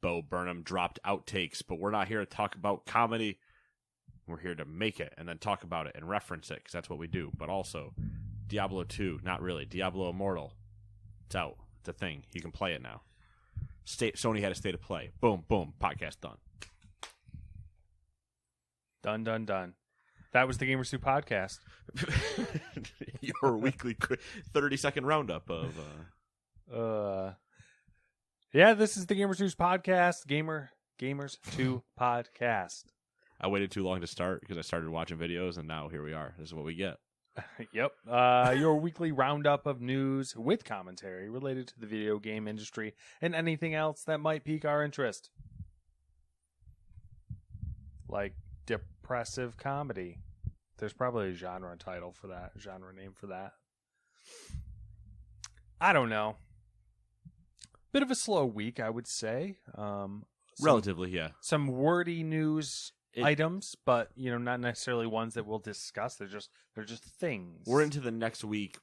Bo Burnham dropped outtakes, but we're not here to talk about comedy. We're here to make it and then talk about it and reference it because that's what we do. But also, Diablo 2, not really. Diablo Immortal, it's out. It's a thing. You can play it now. Sony had a state of play. Boom, boom. Podcast done. Done, done, done. That was the Gamers 2 podcast. Your weekly 30-second roundup of... Yeah, this is the Gamers 2's podcast. Gamers 2 podcast. I waited too long to start because I started watching videos, and now here we are. This is what we get. Yep. Your weekly roundup of news with commentary related to the video game industry and anything else that might pique our interest. Like depressive comedy. There's probably a genre name for that. I don't know. Bit of a slow week, I would say. Relatively, yeah. Some wordy news items, but not necessarily ones that we'll discuss. They're just things. We're into the next week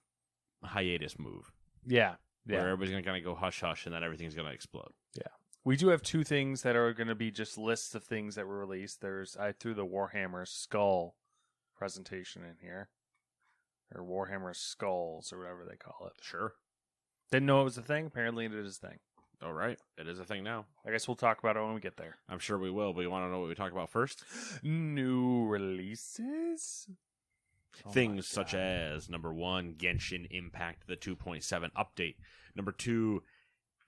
hiatus move. Yeah. Where everybody's going to kind of go hush hush and then everything's going to explode. Yeah. We do have two things that are going to be just lists of things that were released. I threw the Warhammer Skull presentation in here. Or Warhammer Skulls, or whatever they call it. Sure. Didn't know it was a thing. Apparently it is a thing. All right. It is a thing now. I guess we'll talk about it when we get there. I'm sure we will, but you want to know what we talk about first? New releases? Things such as, number 1, Genshin Impact, the 2.7 update. Number 2,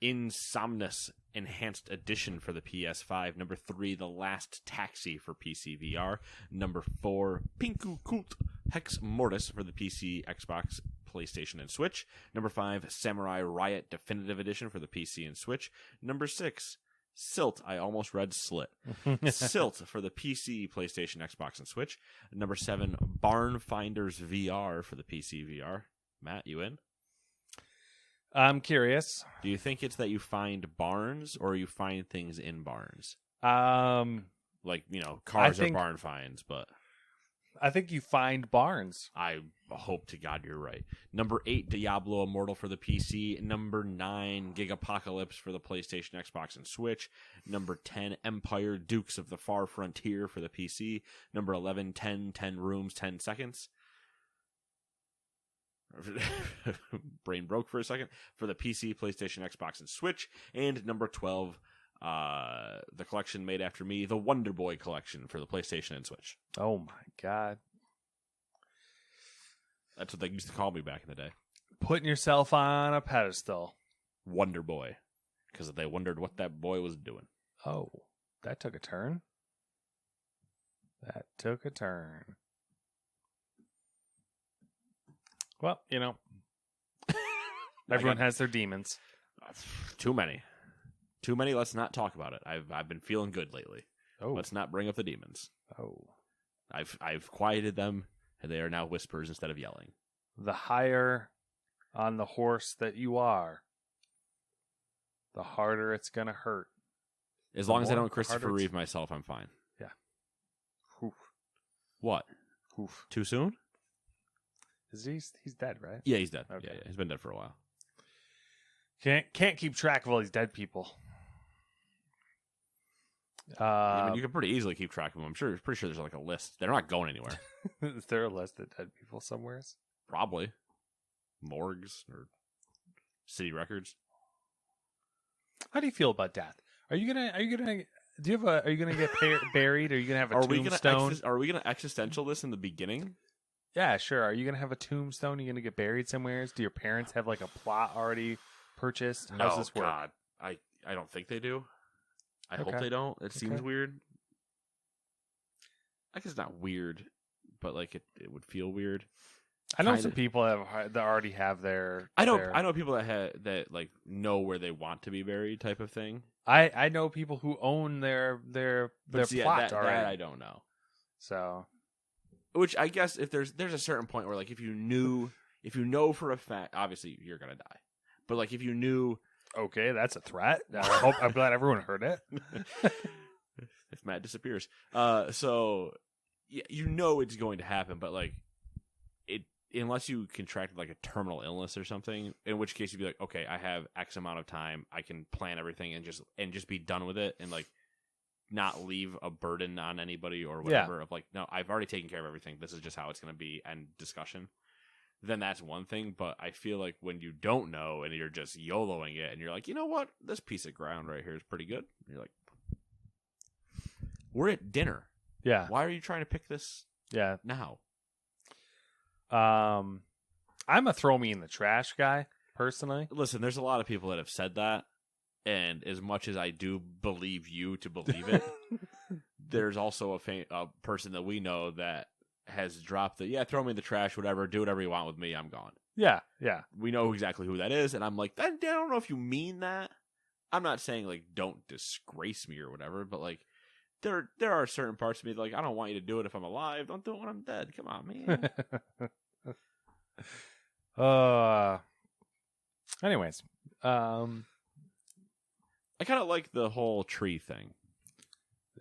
Insomnus Enhanced Edition for the PS5. Number 3, The Last Taxi for PC VR. Number 4, Pinku Kult Hex Mortis for the PC, Xbox, PlayStation, and Switch. Number 5, Samurai Riot Definitive Edition for the PC and Switch. Number 6, Silt. I almost read Slit. Silt for the PC, PlayStation, Xbox, and Switch. Number 7, Barn Finders VR for the PC VR. Matt, you in? I'm curious. Do you think it's that you find barns or you find things in barns? Like, cars are barn finds, but... I think you find barns. I hope to God you're right. Number 8, Diablo Immortal for the PC. Number 9, Gigapocalypse for the PlayStation, Xbox, and Switch. Number 10, Empire Dukes of the Far Frontier for the PC. Number 11, 10 Rooms, 10 Seconds. Brain broke for a second. For the PC, PlayStation, Xbox, and Switch. And number 12, the collection made after me, the Wonder Boy collection for the PlayStation and Switch. Oh my God. That's what they used to call me back in the day. Putting yourself on a pedestal. Wonder Boy. Because they wondered what that boy was doing. Oh, that took a turn. Well, everyone has their demons. Too many. Let's not talk about it. I've been feeling good lately. Oh. Let's not bring up the demons. Oh. I've quieted them, and they are now whispers instead of yelling. The higher on the horse that you are, the harder it's going to hurt. As long as I don't Christopher Reeve myself, I'm fine. Yeah. Oof. What? Oof. Too soon? He's dead, right? Yeah, he's dead. Okay. Yeah, he's been dead for a while. Can't keep track of all these dead people. You can pretty easily keep track of them. Pretty sure there's like a list. They're not going anywhere. Is there a list of dead people somewhere? Probably. Morgues or city records. How do you feel about death? Are you gonna get buried? Are you gonna have a tombstone? Are we gonna existential this in the beginning? Yeah, sure. Are you gonna have a tombstone? Are you gonna get buried somewhere? Do your parents have like a plot already purchased? How does this work? God. I don't think they do. I hope they don't. It seems weird. I guess it's not weird, but like it would feel weird. I know some people that already have their. I know people that like know where they want to be buried, type of thing. I know people who own their plot already. That I don't know. So, which I guess if there's a certain point where like if you know for a fact, obviously you're gonna die, but like if you knew. Okay, that's a threat. I'm glad everyone heard it. If Matt disappears, so yeah, it's going to happen, but like unless you contracted like a terminal illness or something, in which case you'd be like, okay, I have X amount of time, I can plan everything and just be done with it, and like not leave a burden on anybody or whatever. Of like, no, I've already taken care of everything. This is just how it's going to be, end discussion. Then that's one thing. But I feel like when you don't know and you're just YOLOing it, and you're like, you know what, this piece of ground right here is pretty good. And you're like, we're at dinner. Yeah. Why are you trying to pick this? Yeah. Now. I'm a throw me in the trash guy, personally. Listen, there's a lot of people that have said that, and as much as I do believe you to believe it, there's also a person that we know that has dropped the, throw me in the trash, whatever, do whatever you want with me, I'm gone. Yeah, yeah. We know exactly who that is, and I'm like, I don't know if you mean that. I'm not saying, like, don't disgrace me or whatever, but, like, there are certain parts of me that, like, I don't want you to do it if I'm alive. Don't do it when I'm dead. Come on, man. Anyways, I kind of like the whole tree thing.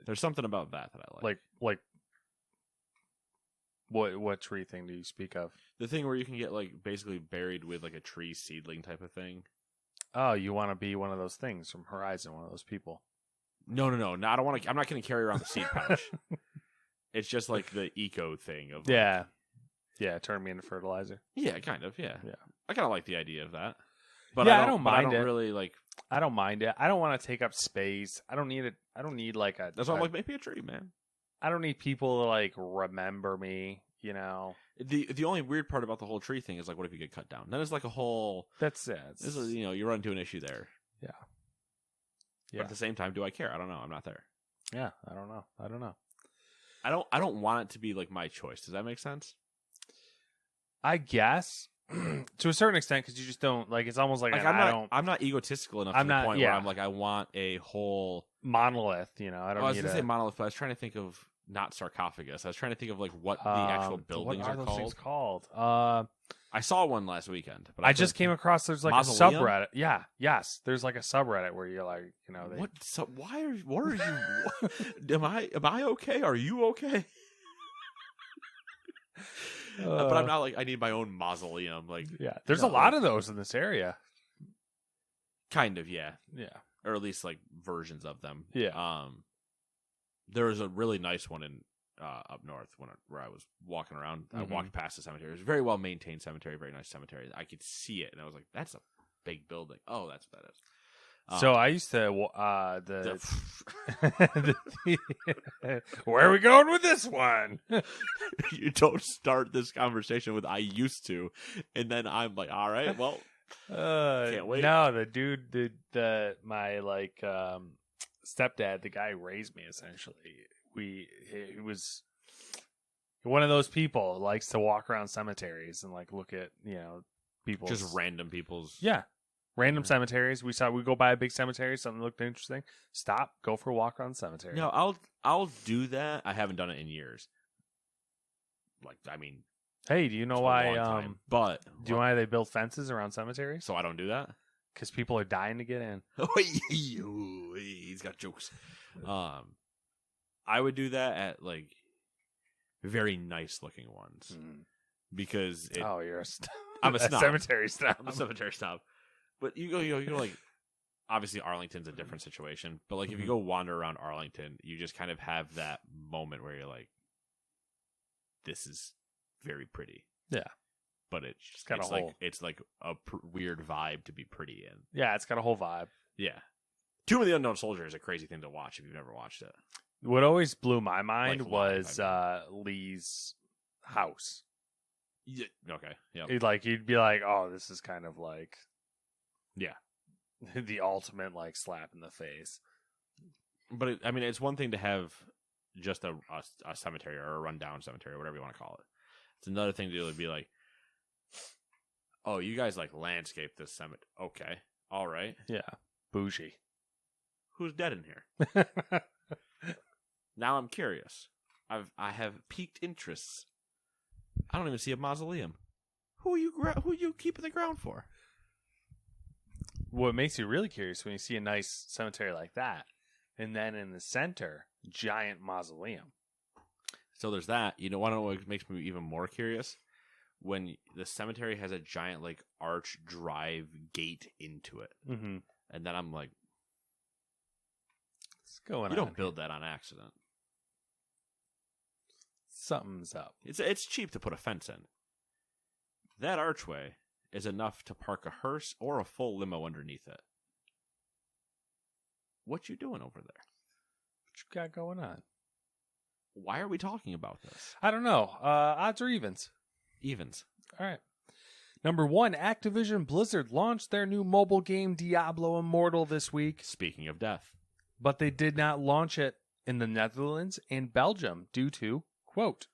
There's something about that I like. Like what tree thing do you speak of? The thing where you can get like basically buried with like a tree seedling type of thing. Oh, you want to be one of those things from Horizon, one of those people. No. I don't want to. I'm not going to carry around the seed pouch. It's just like the eco thing of yeah. Turn me into fertilizer. Yeah, kind of. Yeah. Yeah. I kind of like the idea of that. But yeah, I don't mind I don't it. really like. I don't mind it. I don't want to take up space. I don't need it. I don't need like a. That's why I'm like, maybe a tree, man. I don't need people to like remember me. You know. The only weird part about the whole tree thing is like, what if you get cut down? Then it's like a whole. That's it. This is you run into an issue there. Yeah. But at the same time, do I care? I don't know. I'm not there. Yeah, I don't know. I don't want it to be like my choice. Does that make sense? I guess to a certain extent, because you just don't like. It's almost like I'm not egotistical enough to the point where I'm like, I want a whole monolith. You know, I don't. I was going to say monolith, but I was trying to think of not sarcophagus. I was trying to think of like what the actual buildings what are those called. Things called? I saw one last weekend, but I just came across. There's like Mausoleum? a subreddit. Yeah, yes. There's like a subreddit where you're like, you know, what? So why are? What are you? Am I okay? Are you okay? But I'm not like I need my own mausoleum. Like, yeah, there's a lot of those in this area. Kind of, yeah, yeah, or at least like versions of them. Yeah. There was a really nice one in up north where I was walking around. I Mm-hmm. walked past the cemetery. It was a very well maintained cemetery, very nice cemetery. I could see it, and I was like, "That's a big building." Oh, that's what that is. So I used to where are we going with this one? You don't start this conversation with "I used to," and then I'm like, "All right, well, can't wait." No, the dude, my like stepdad, the guy who raised me, essentially, he was one of those people who likes to walk around cemeteries and like look at people, just random people's Random cemeteries. We go by a big cemetery, something looked interesting. Stop, go for a walk around the cemetery. No, I'll do that. I haven't done it in years. Like, I mean, hey, do you know why? But do you know why they build fences around cemeteries? So I don't do that because people are dying to get in. He's got jokes. I would do that at like very nice looking ones because you're I'm a snob. Cemetery snob. I'm a cemetery snob. But you go like, obviously Arlington's a different situation. But like, if you go wander around Arlington, you just kind of have that moment where you're like, this is very pretty. Yeah. But it's like a weird vibe to be pretty in. Yeah, it's got a whole vibe. Yeah. Tomb of the Unknown Soldier is a crazy thing to watch if you've never watched it. What always blew my mind Like was Lee's house. Yeah. Okay. Yeah. You'd be like, oh, this is kind of like, yeah, the ultimate like slap in the face. But it's one thing to have just a cemetery or a rundown cemetery or whatever you want to call it. It's another thing to be like, oh, you guys like landscape this cemetery. Okay. All right. Yeah. Bougie. Who's dead in here? Now I'm curious. I have piqued interests. I don't even see a mausoleum. Who are you keeping the ground for? What makes you really curious when you see a nice cemetery like that, and then in the center, giant mausoleum. So there's that. You know, want to know what makes me even more curious? when the cemetery has a giant like arch drive gate into it. Mm-hmm. And then I'm like, what's going on? You don't build that on accident. Something's up. It's cheap to put a fence in. That archway is enough to park a hearse or a full limo underneath it. What you doing over there? What you got going on? Why are we talking about this? I don't know. Odds or evens? Evens. All right. Number 1, Activision Blizzard launched their new mobile game Diablo Immortal this week. Speaking of death. But they did not launch it in the Netherlands and Belgium due to, quote,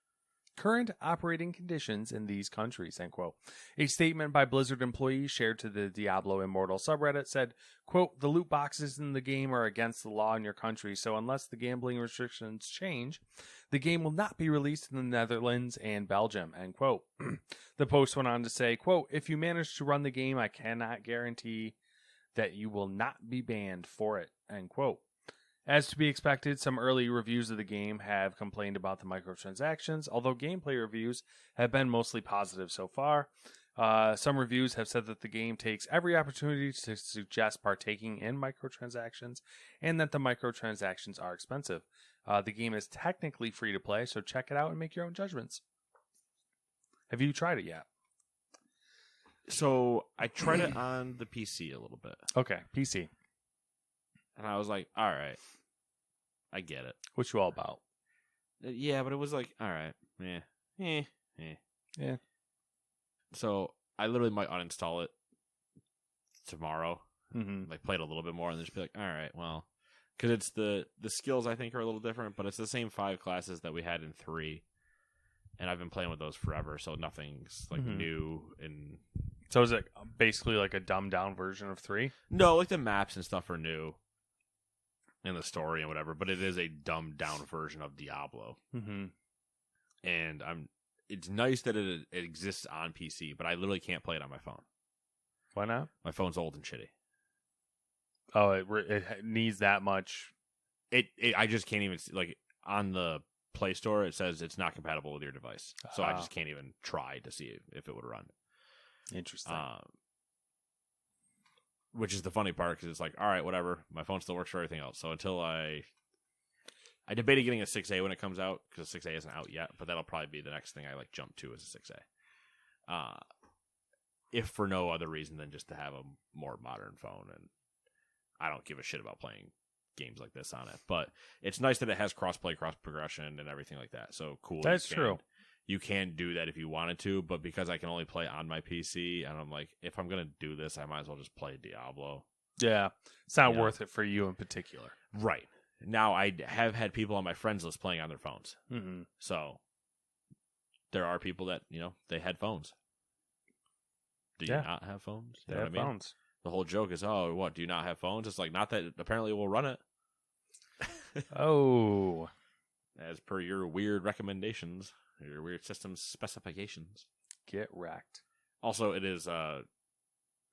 current operating conditions in these countries, end quote. A statement by Blizzard employees shared to the Diablo Immortal subreddit said, quote, the loot boxes in the game are against the law in your country, so unless the gambling restrictions change, the game will not be released in the Netherlands and Belgium, end quote. The post went on to say, quote, if you manage to run the game, I cannot guarantee that you will not be banned for it, end quote. As to be expected, some early reviews of the game have complained about the microtransactions, although gameplay reviews have been mostly positive so far. Some reviews have said that the game takes every opportunity to suggest partaking in microtransactions and that the microtransactions are expensive. The game is technically free to play, so check it out and make your own judgments. Have you tried it yet? So I tried it on the PC a little bit. Okay, PC. And I was like, all right, I get it. What you all about? Yeah, but it was like, all right, Yeah. So I literally might uninstall it tomorrow. Mm-hmm. Like play it a little bit more and then just be like, all right, well, because it's the skills I think are a little different, but it's the same 5 classes that we had in 3, and I've been playing with those forever, so nothing's like new. And so is it basically like a dumbed down version of 3? No, like the maps and stuff are new. And the story and whatever, but it is a dumbed down version of Diablo. Mm-hmm. And it's nice that it exists on PC, but I literally can't play it on my phone. Why not? My phone's old and shitty. Oh, it needs that much. I just can't even like on the Play Store. It says it's not compatible with your device, so I just can't even try to see if it would run. Interesting. Which is the funny part, because it's like, all right, whatever. My phone still works for everything else. So until I debated getting a 6A when it comes out, because the 6A isn't out yet, but that'll probably be the next thing I like jump to is a 6A. If for no other reason than just to have a more modern phone, and I don't give a shit about playing games like this on it. But it's nice that it has cross-play, cross-progression, and everything like that. So cool. That's true. You can do that if you wanted to, but because I can only play on my PC, and I'm like, if I'm going to do this, I might as well just play Diablo. Yeah. It's not worth it for you in particular. Right. Now, I have had people on my friends list playing on their phones. Mm-hmm. So, there are people that, they had phones. Do you not have phones? They have phones. The whole joke is, oh, what, do you not have phones? It's like, not that apparently we'll run it. Oh. As per your weird recommendations. Your weird system specifications. Get wrecked. Also, it is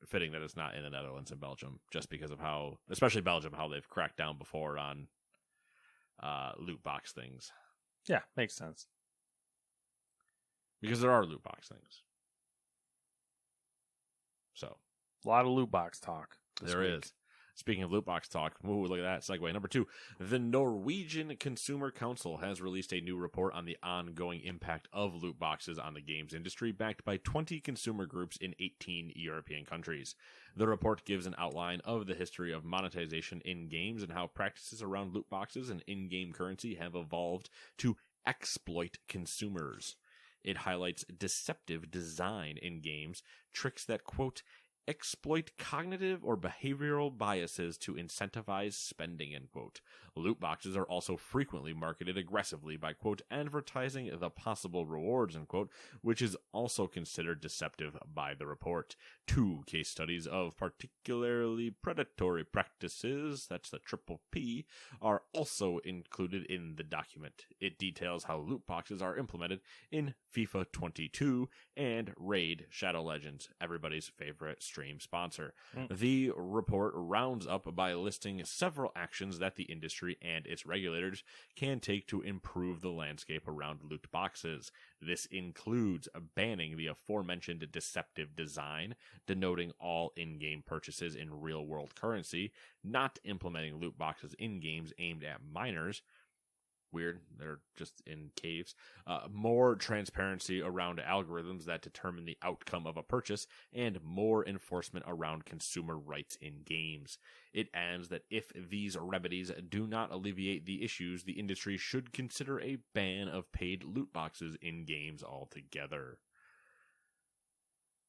fitting that it's not in the Netherlands and Belgium, just because of how, especially Belgium, how they've cracked down before on loot box things. Yeah, makes sense. Because there are loot box things. So. A lot of loot box talk. There is. Speaking of loot box talk, ooh, look at that segue. Number 2, the Norwegian Consumer Council has released a new report on the ongoing impact of loot boxes on the games industry, backed by 20 consumer groups in 18 European countries. The report gives an outline of the history of monetization in games and how practices around loot boxes and in-game currency have evolved to exploit consumers. It highlights deceptive design in games, tricks that, quote, exploit cognitive or behavioral biases to incentivize spending, end quote. Loot boxes are also frequently marketed aggressively by, quote, advertising the possible rewards, end quote, which is also considered deceptive by the report. 2 case studies of particularly predatory practices, that's the triple P, are also included in the document. It details how loot boxes are implemented in FIFA 22 and Raid Shadow Legends, everybody's favorite stream sponsor. Mm. The report rounds up by listing several actions that the industry and its regulators can take to improve the landscape around loot boxes. This includes banning the aforementioned deceptive design, denoting all in-game purchases in real-world currency, not implementing loot boxes in games aimed at minors. Weird, they're just in caves. More transparency around algorithms that determine the outcome of a purchase, and more enforcement around consumer rights in games. It adds that if these remedies do not alleviate the issues, the industry should consider a ban of paid loot boxes in games altogether.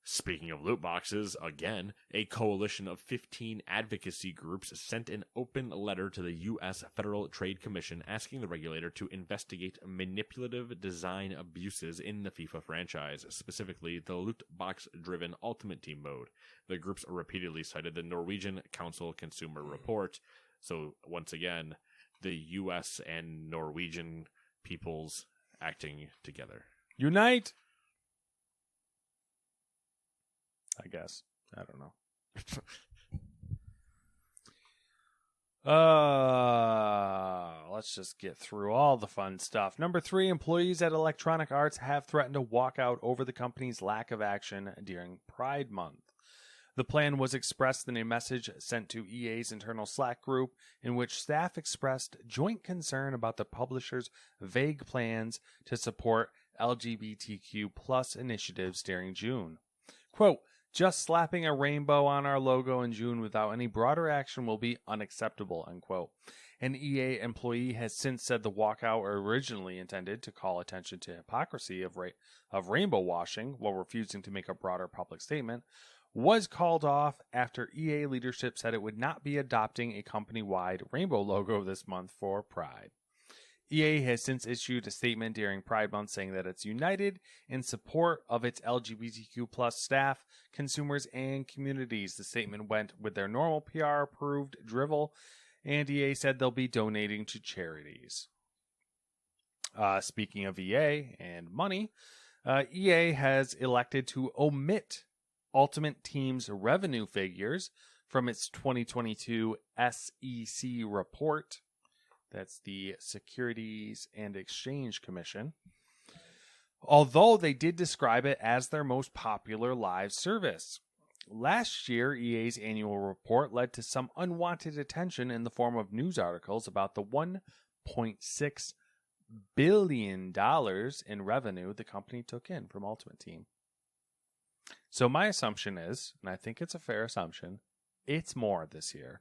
Speaking of loot boxes, again, a coalition of 15 advocacy groups sent an open letter to the U.S. Federal Trade Commission asking the regulator to investigate manipulative design abuses in the FIFA franchise, specifically the loot box-driven Ultimate Team mode. The groups repeatedly cited the Norwegian Council Consumer Report. So, once again, the U.S. and Norwegian peoples acting together. Unite! I guess. I don't know. Let's just get through all the fun stuff. Number 3, employees at Electronic Arts have threatened to walk out over the company's lack of action during Pride Month. The plan was expressed in a message sent to EA's internal Slack group, in which staff expressed joint concern about the publisher's vague plans to support LGBTQ plus initiatives during June. Quote, "Just slapping a rainbow on our logo in June without any broader action will be unacceptable," unquote. An EA employee has since said the walkout originally intended to call attention to hypocrisy of rainbow washing while refusing to make a broader public statement, was called off after EA leadership said it would not be adopting a company-wide rainbow logo this month for Pride. EA has since issued a statement during Pride Month saying that it's united in support of its LGBTQ plus staff, consumers, and communities. The statement went with their normal PR-approved drivel, and EA said they'll be donating to charities. Speaking of EA and money, EA has elected to omit Ultimate Team's revenue figures from its 2022 SEC report. That's the Securities and Exchange Commission. Although they did describe it as their most popular live service. Last year, EA's annual report led to some unwanted attention in the form of news articles about the $1.6 billion in revenue the company took in from Ultimate Team. So my assumption is, and I think it's a fair assumption, it's more this year.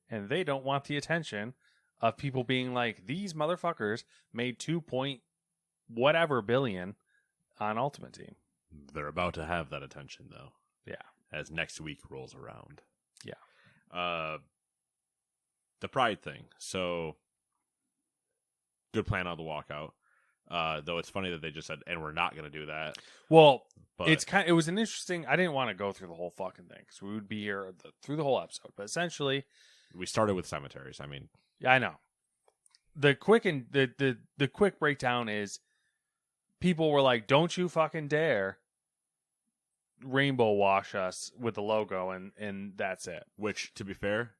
And they don't want the attention of people being like, these motherfuckers made 2.whatever billion on Ultimate Team. They're about to have that attention, though. Yeah. As next week rolls around. Yeah. The Pride thing. So, good plan on the walkout. Though it's funny that they just said, and we're not going to do that. Well, but it was an interesting, I didn't want to go through the whole fucking thing, because we would be here through the whole episode. But essentially, we started with cemeteries. I mean, yeah, I know. The quick the quick breakdown is people were like, "Don't you fucking dare rainbow wash us with the logo," and that's it. Which, to be fair,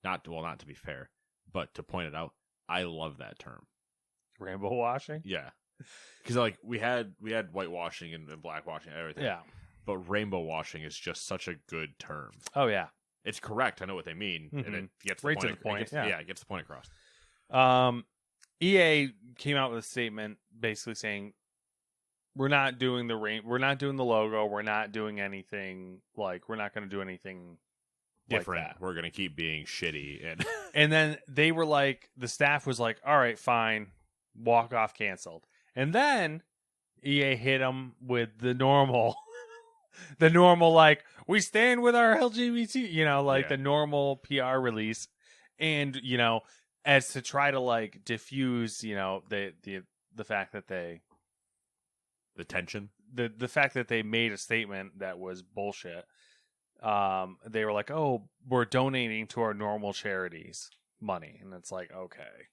not to be fair, but to point it out, I love that term. Rainbow washing? Yeah. Because like we had whitewashing and blackwashing and everything. Yeah. But rainbow washing is just such a good term. Oh yeah. It's correct. I know what they mean, and it gets the Right point. to the point. It gets the point across. EA came out with a statement basically saying, "We're not doing we're not doing the logo. We're not doing anything we're not going to do anything different. Like that. We're going to keep being shitty." And and then they were like, the staff was like, "All right, fine, walk off, canceled." And then EA hit them with the normal. The normal, we stand with our LGBT, the normal PR release. And, as to try to, diffuse, the fact that they... The tension? The fact that they made a statement that was bullshit. They were like, "Oh, we're donating to our normal charities money." And it's like, okay.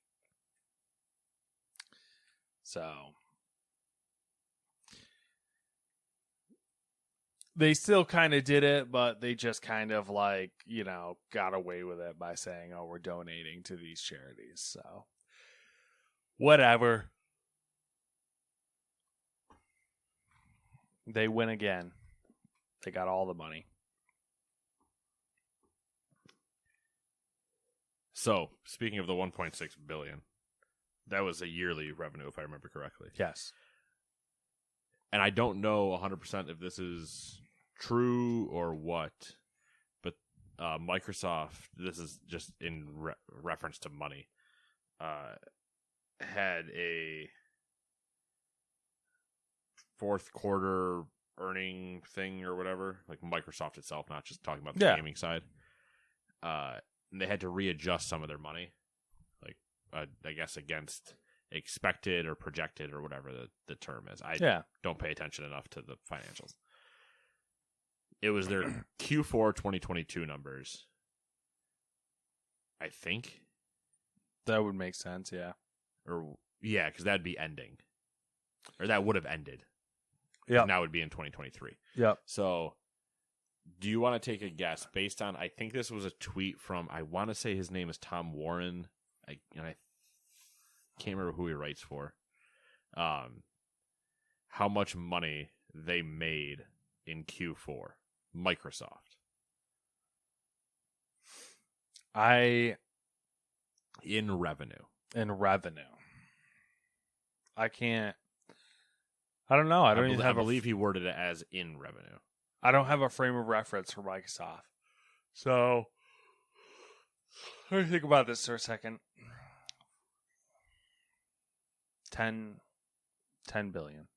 So... they still kind of did it, but they just kind of like, got away with it by saying, oh, we're donating to these charities. So, whatever. They win again. They got all the money. So, speaking of the 1.6 billion, that was a yearly revenue, if I remember correctly. Yes. And I don't know 100% if this is true or what, but Microsoft, this is just in reference to money, had a fourth quarter earning thing or whatever, like Microsoft itself, not just talking about the gaming side. And they had to readjust some of their money, like I guess against expected or projected or whatever the term is. I don't pay attention enough to the financials. It was their Q4 2022 numbers, I think. That would make sense, yeah. Because that'd be ending. Or that would have ended. Yeah. Now it would be in 2023. Yep. So, do you want to take a guess based on, I think this was a tweet from, I want to say his name is Tom Warren. I can't remember who he writes for. How much money they made in Q4. Microsoft. In revenue. I don't know. I believe he worded it as in revenue. I don't have a frame of reference for Microsoft. So, let me think about this for a second. 10 billion.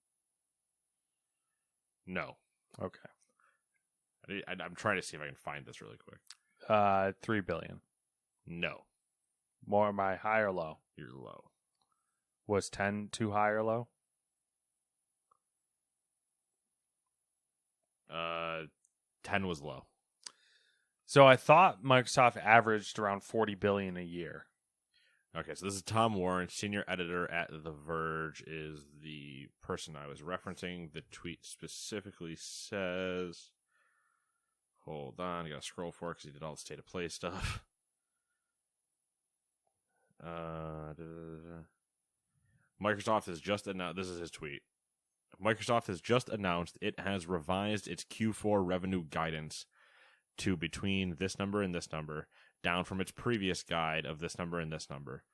No. Okay. I'm trying to see if I can find this really quick. 3 billion. No. More am I high or low? You're low. Was 10 too high or low? 10 was low. So I thought Microsoft averaged around 40 billion a year. Okay, so this is Tom Warren, senior editor at The Verge, is the person I was referencing. The tweet specifically says, hold on, I gotta scroll for it because he did all the state of play stuff. Microsoft has just announced, this is his tweet. Microsoft has just announced it has revised its Q4 revenue guidance to between this number and this number, down from its previous guide of this number and this number.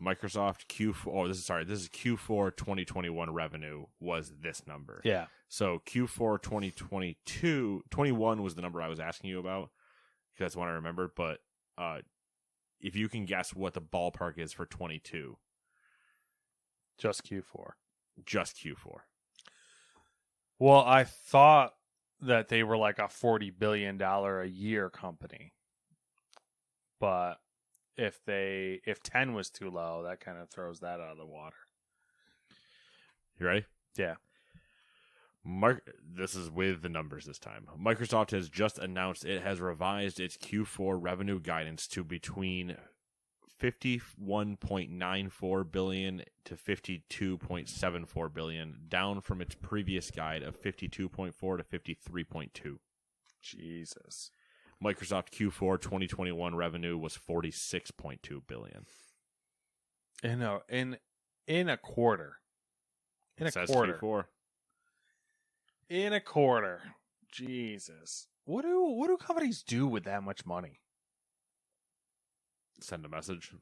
Microsoft Q4, this is Q4 2021 revenue was this number. Yeah. So Q4 2021 was the number I was asking you about, because that's the one I remember, but if you can guess what the ballpark is for 22. Just Q4. Just Q4. Well, I thought that they were like a $40 billion a year company. But if 10 was too low, that kind of throws that out of the water. You ready? Yeah. This is with the numbers this time. Microsoft has just announced it has revised its Q4 revenue guidance to between $51.94 billion to $52.74 billion, down from its previous guide of $52.4 to $53.2. Jesus. Microsoft Q4 2021 revenue was $46.2 billion. In a quarter. It says Q4. In a quarter. Jesus. What do companies do with that much money? Send a message.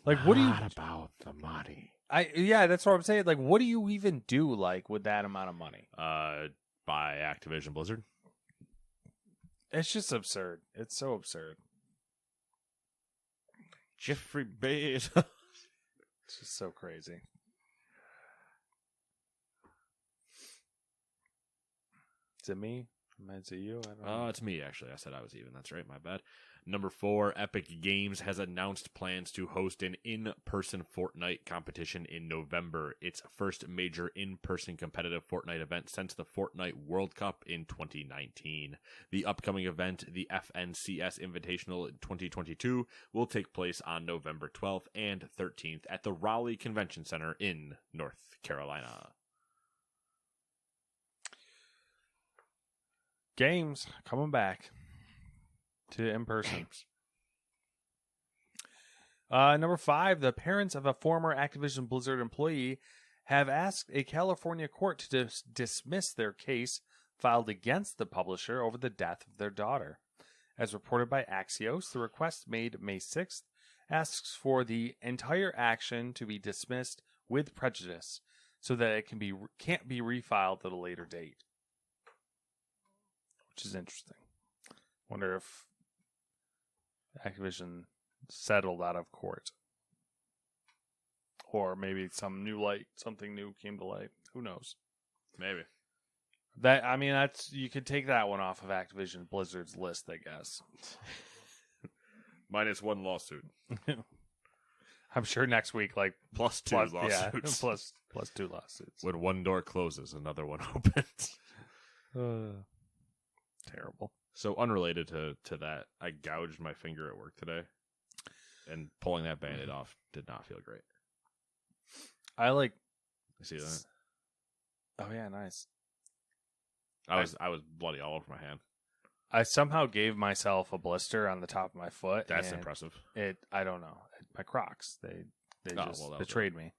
Like, what do you about the money? That's what I'm saying. Like, what do you even do like with that amount of money? Buy Activision Blizzard. It's just absurd. It's so absurd. Jeffrey Bezos. It's just so crazy. Is it me? Is it you? I don't know. It's me, actually. I said I was even. That's right. My bad. Number 4, Epic Games has announced plans to host an in-person Fortnite competition in November, its first major in-person competitive Fortnite event since the Fortnite World Cup in 2019. The upcoming event, the FNCS Invitational 2022, will take place on November 12th and 13th at the Raleigh Convention Center in North Carolina. Games coming back to in person. Number 5, the parents of a former Activision Blizzard employee have asked a California court to dismiss their case filed against the publisher over the death of their daughter. As reported by Axios, the request made May 6th asks for the entire action to be dismissed with prejudice so that it can't be refiled at a later date. Which is interesting. Wonder if Activision settled out of court. Or maybe something new came to light. Who knows? Maybe. That's you could take that one off of Activision Blizzard's list, I guess. Minus one lawsuit. I'm sure next week, plus two lawsuits. Yeah, plus 2 lawsuits. When one door closes, another one opens. Terrible. So unrelated to that, I gouged my finger at work today, and pulling that Band-Aid off did not feel great. You see that? Oh yeah, nice. I was bloody all over my hand. I somehow gave myself a blister on the top of my foot. That's impressive. I don't know. My Crocs, they just betrayed me.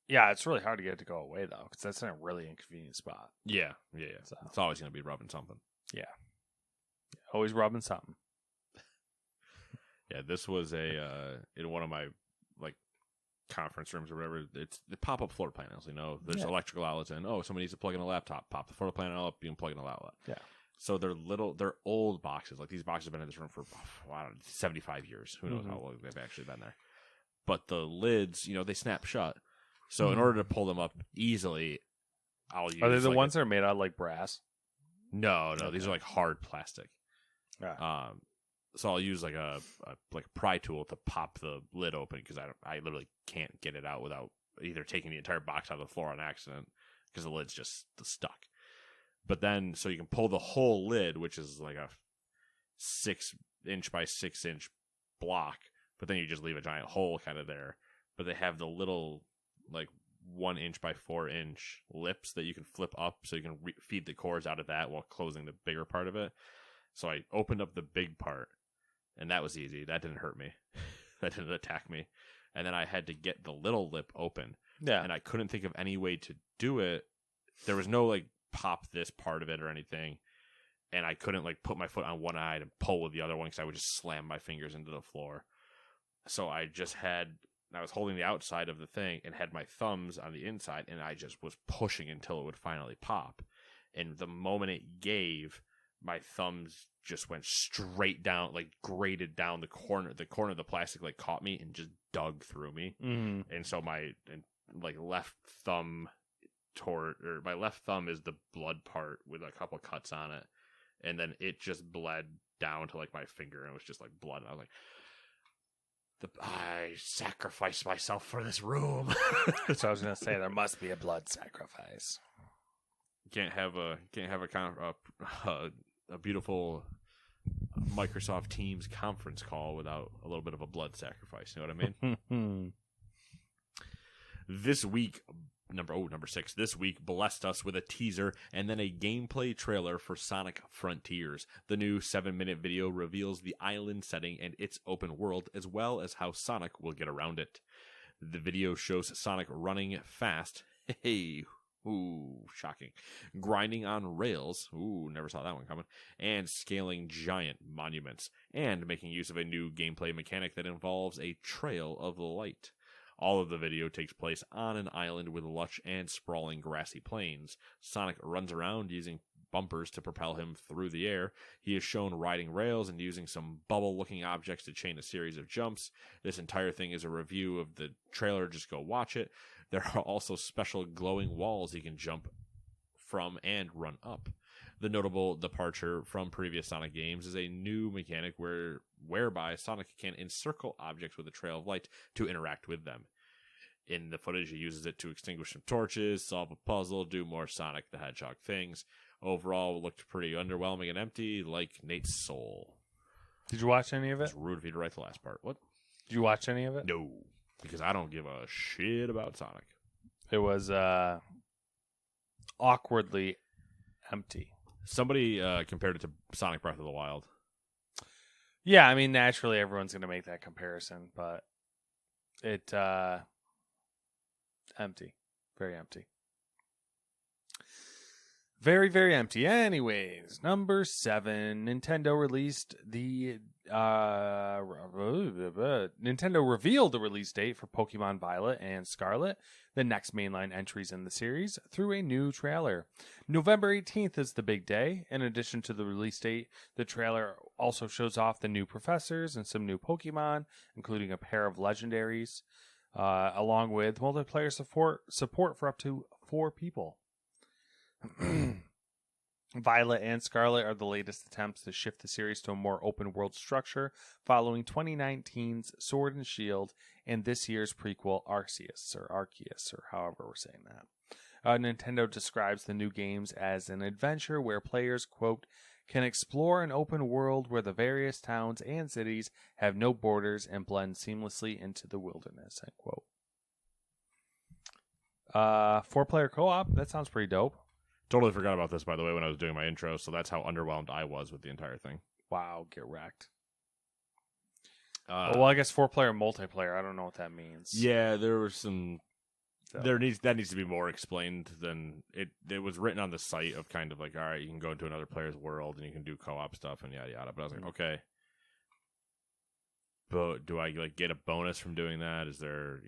Yeah, it's really hard to get it to go away though, because that's in a really inconvenient spot. Yeah. So. It's always going to be rubbing something. Yeah, always rubbing something. Yeah, this was in one of my conference rooms or whatever. It's the pop-up floor panels. There's electrical outlets in. Oh, somebody needs to plug in a laptop. Pop the floor panel up. You can plug in a outlet. Yeah. So they're old boxes. These boxes have been in this room for 75 years. Who knows how long they've actually been there? But the lids, they snap shut. So in order to pull them up easily, I'll use. Are they the ones that are made out of brass? No. These are hard plastic. Yeah. So I'll use a pry tool to pop the lid open because I literally can't get it out without either taking the entire box out of the floor on accident because the lid's just stuck. But then, so you can pull the whole lid, which is a 6-inch by 6-inch block, but then you just leave a giant hole kind of there. But they have the little 1-inch by 4-inch lips that you can flip up so you can feed the cores out of that while closing the bigger part of it. So I opened up the big part. And that was easy. That didn't hurt me. That didn't attack me. And then I had to get the little lip open. Yeah. And I couldn't think of any way to do it. There was no pop this part of it or anything. And I couldn't put my foot on one eye and pull with the other one because I would just slam my fingers into the floor. So I was holding the outside of the thing and had my thumbs on the inside. And I just was pushing until it would finally pop. And the moment it gave, my thumbs just went straight down, grated down the corner of the plastic, caught me and just dug through me. Mm-hmm. And so my left thumb my left thumb is the blood part with a couple cuts on it. And then it just bled down to my finger and it was just blood. And I was I sacrificed myself for this room. So I was going to say there must be a blood sacrifice. Can't have a beautiful Microsoft Teams conference call without a little bit of a blood sacrifice. You know what I mean? This week, number 6, this week blessed us with a teaser and then a gameplay trailer for Sonic Frontiers. The new 7-minute video reveals the island setting and its open world, as well as how Sonic will get around it. The video shows Sonic running fast. Hey, ooh, shocking. Grinding on rails. Ooh, never saw that one coming. And scaling giant monuments. And making use of a new gameplay mechanic that involves a trail of light. All of the video takes place on an island with lush and sprawling grassy plains. Sonic runs around using bumpers to propel him through the air. He is shown riding rails and using some bubble-looking objects to chain a series of jumps. This entire thing is a review of the trailer. Just go watch it. There are also special glowing walls he can jump from and run up. The notable departure from previous Sonic games is a new mechanic whereby Sonic can encircle objects with a trail of light to interact with them. In the footage, he uses it to extinguish some torches, solve a puzzle, do more Sonic the Hedgehog things. Overall, it looked pretty underwhelming and empty, like Nate's soul. Did you watch any of it? It's rude of you to write the last part. What? Did you watch any of it? No, because I don't give a shit about Sonic. It was awkwardly empty. Somebody compared it to Sonic Breath of the Wild. Yeah, I mean, naturally everyone's going to make that comparison, but it empty. Very empty. Very, very empty. Anyways, number 7, Nintendo released the Nintendo revealed the release date for Pokemon Violet and Scarlet, the next mainline entries in the series, through a new trailer. November 18th is the big day. In addition to the release date, the trailer also shows off the new professors and some new Pokemon, including a pair of legendaries, along with multiplayer support for up to 4 people. Violet and Scarlet are the latest attempts to shift the series to a more open world structure following 2019's Sword and Shield and this year's prequel Arceus, or however we're saying that. Nintendo describes the new games as an adventure where players, quote, can explore an open world where the various towns and cities have no borders and blend seamlessly into the wilderness, end quote. 4-player co-op, that sounds pretty dope. Totally forgot about this, by the way, when I was doing my intro, so that's how underwhelmed I was with the entire thing. Wow, get wrecked. Well, I guess 4-player multiplayer, I don't know what that means. Yeah, there was some... So. That needs to be more explained than... It was written on the site of kind of like, all right, you can go into another player's world and you can do co-op stuff and yada yada. But I was like, okay. But do I like get a bonus from doing that? Is there,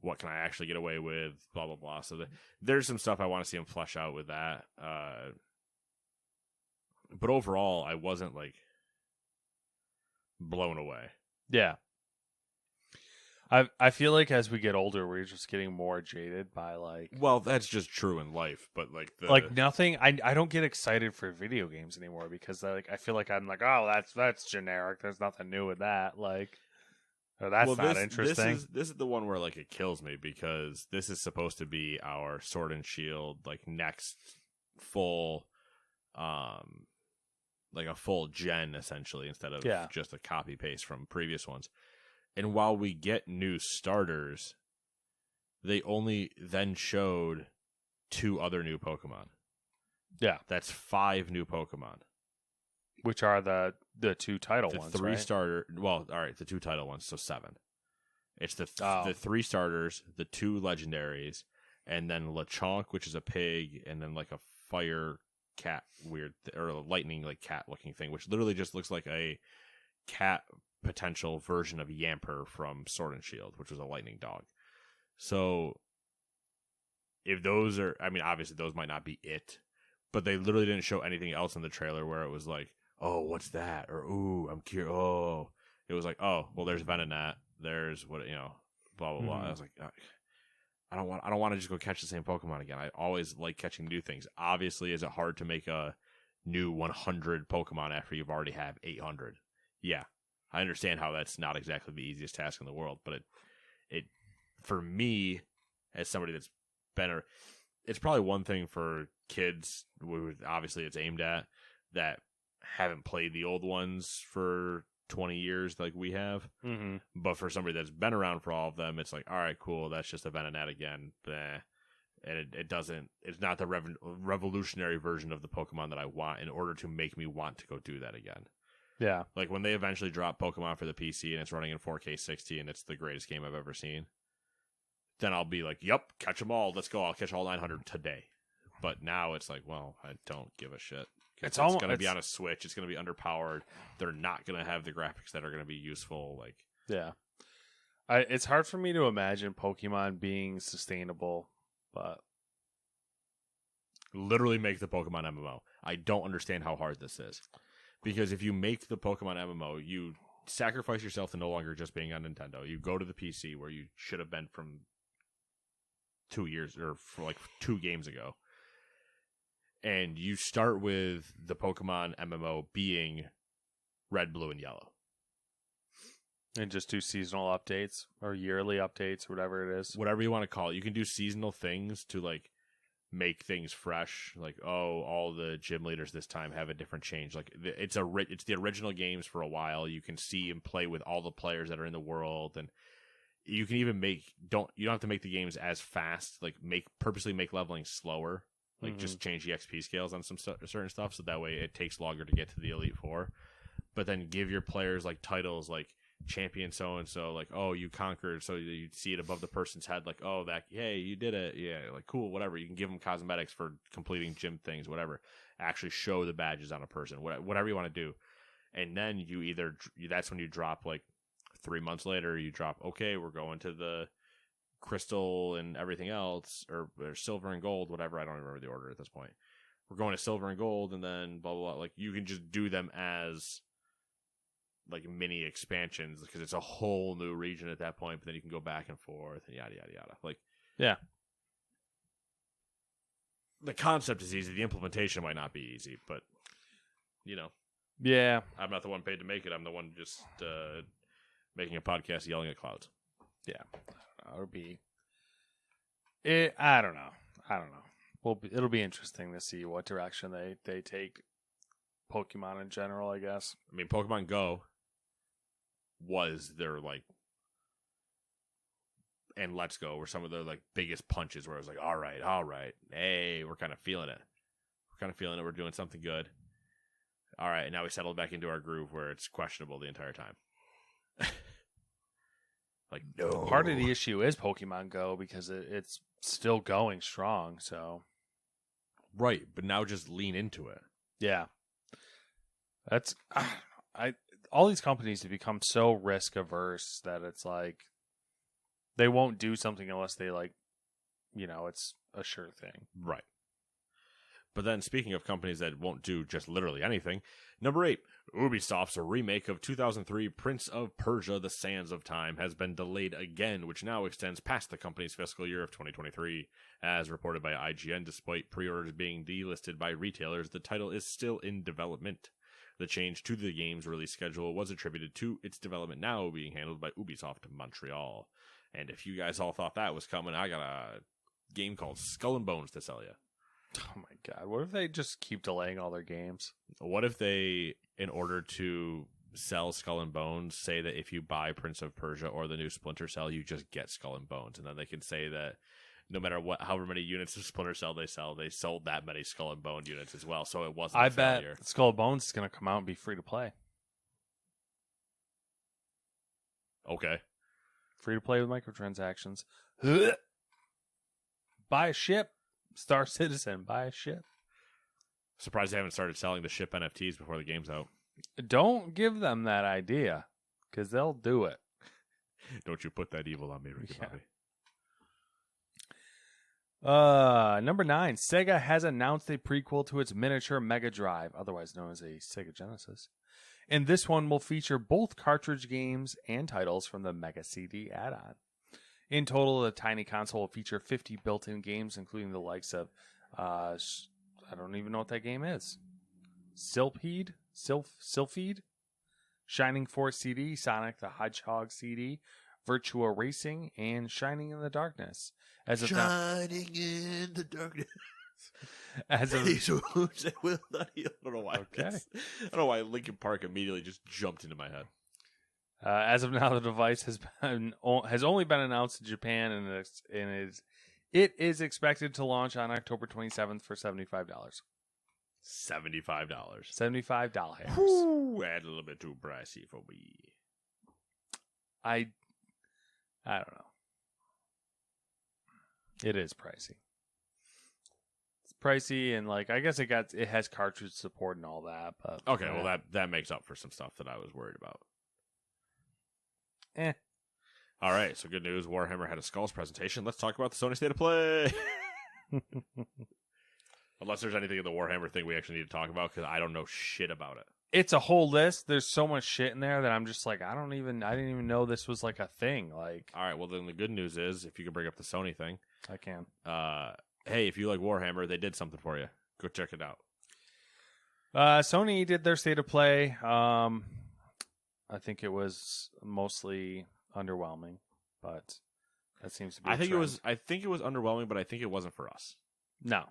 what can I actually get away with? Blah, blah, blah. So there's some stuff I want to see him flesh out with that. But overall, I wasn't, blown away. Yeah. I feel like as we get older, we're just getting more jaded by, Well, that's just true in life, but, nothing... I don't get excited for video games anymore because, I feel like I'm like, oh, that's generic. There's nothing new with that. Oh, that's not interesting. This is the one where it kills me because this is supposed to be our Sword and Shield next full, a full gen essentially instead of just a copy paste from previous ones. And while we get new starters, they only then showed 2 other new Pokemon. Yeah, that's 5 new Pokemon. Which are the 2 title ones, the 3 right? starter. Well, all right, the 2 title ones, so 7. It's the 3 starters, the 2 legendaries, and then Lechonk, which is a pig, and then a fire cat or a lightning cat looking thing, which literally just looks like a cat potential version of Yamper from Sword and Shield, which was a lightning dog. So if those are, obviously those might not be it, but they literally didn't show anything else in the trailer where it was like, oh, what's that? Or, ooh, I'm curious. Oh, it was like, oh, well, there's Venonat. There's what, blah, blah, blah. I was like, I don't want to just go catch the same Pokemon again. I always like catching new things. Obviously, is it hard to make a new 100 Pokemon after you've already have 800? Yeah, I understand how that's not exactly the easiest task in the world, but it for me, as somebody that's been, it's probably one thing for kids, obviously it's aimed at, that haven't played the old ones for 20 years like we have. Mm-hmm. But for somebody that's been around for all of them, it's like, all right, cool, that's just a Venonat again. Bleh. And it's not the revolutionary version of the Pokemon that I want in order to make me want to go do that again. Yeah. When they eventually drop Pokemon for the PC and it's running in 4K 60 and it's the greatest game I've ever seen, then I'll be like, yep, catch them all. Let's go. I'll catch all 900 today. But now it's like, well, I don't give a shit. It's going to be on a Switch. It's going to be underpowered. They're not going to have the graphics that are going to be useful. Yeah. It's hard for me to imagine Pokemon being sustainable, but literally make the Pokemon MMO. I don't understand how hard this is. Because if you make the Pokemon MMO, you sacrifice yourself to no longer just being on Nintendo. You go to the PC where you should have been from 2 years or for 2 games ago. And you start with the Pokemon MMO being red, blue, and yellow. And just do seasonal updates or yearly updates, whatever it is. Whatever you want to call it. You can do seasonal things to make things fresh. All the gym leaders this time have a different change. It's the original games for a while. You can see and play with all the players that are in the world, and you can even you don't have to make the games as fast. Purposely make leveling slower. Like, just change the XP scales on some certain stuff, so that way it takes longer to get to the Elite Four. But then give your players, like, titles, like, champion so-and-so, like, oh, you conquered, so you see it above the person's head, like, oh, that, hey, you did it, yeah, like, cool, whatever. You can give them cosmetics for completing gym things, whatever. Actually show the badges on a person, whatever you want to do. And then that's when you drop, like, 3 months later, you drop, okay, we're going to the crystal and everything else, or silver and gold, whatever. I don't remember the order at this point. We're going to silver and gold, and then blah, blah, blah. Like, you can just do them as, like, mini expansions, because it's a whole new region at that point, but then you can go back and forth and yada yada yada. Like, yeah, the concept is easy, the implementation might not be easy, but yeah, I'm not the one paid to make it. I'm the one just making a podcast yelling at clouds. Yeah, it'll be it. I don't know. Well, it'll be interesting to see what direction they take Pokemon in general, I guess. I mean, Pokemon Go was their, like, and Let's Go were some of their, like, biggest punches, where it was like, all right, hey, we're kind of feeling it. We're doing something good. All right, now we settled back into our groove where it's questionable the entire time. Like, no. Part of the issue is Pokemon Go, because it's still going strong, so. Right, but now just lean into it. Yeah. That's all these companies have become so risk averse that it's like they won't do something unless they, like, it's a sure thing. Right. But then, speaking of companies that won't do just literally anything, number 8, Ubisoft's remake of 2003 Prince of Persia: The Sands of Time has been delayed again, which now extends past the company's fiscal year of 2023. As reported by IGN, despite pre-orders being delisted by retailers, the title is still in development. The change to the game's release schedule was attributed to its development now being handled by Ubisoft Montreal. And if you guys all thought that was coming, I got a game called Skull and Bones to sell you. Oh my god, what if they just keep delaying all their games? What if they, in order to sell Skull and Bones, say that if you buy Prince of Persia or the new Splinter Cell, you just get Skull and Bones, and then they can say that no matter however many units of Splinter Cell they sell, they sold that many Skull and Bone units as well, so it wasn't a failure. Bet Skull and Bones is going to come out and be free to play. Okay. Free to play with microtransactions. Buy a ship. Star Citizen, buy a ship. Surprised they haven't started selling the ship NFTs before the game's out. Don't give them that idea, because they'll do it. Don't you put that evil on me, Ricky Bobby. Number 9, Sega has announced a prequel to its miniature Mega Drive, otherwise known as a Sega Genesis. And this one will feature both cartridge games and titles from the Mega CD add-on. In total, the tiny console will feature 50 built-in games, including the likes of, I don't even know what that game is. Sylphid? Shining Force CD, Sonic the Hedgehog CD, Virtua Racing, and Shining in the Darkness. Shining in the Darkness. As of I don't know why. Okay. I don't know why Linkin Park immediately just jumped into my head. As of now, the device has only been announced in Japan, and it is expected to launch on October 27th for $75. $75. $75. Ooh, that's a little bit too pricey for me. I don't know. It is pricey. It's pricey, and like I guess it has cartridge support and all that. But okay, well that makes up for some stuff that I was worried about. All right, so good news. Warhammer had a Skulls presentation. Let's talk about the Sony State of Play. Unless there's anything in the Warhammer thing we actually need to talk about, because I don't know shit about it. It's a whole list. There's so much shit in there that I'm just like, I didn't even know this was like a thing. Like, all right, well then the good news is, if you can bring up the Sony thing, I can. Hey, if you like Warhammer, they did something for you. Go check it out. Sony did their State of Play. I think it was mostly underwhelming, but that seems to be. I think it was underwhelming, but I think it wasn't for us. No,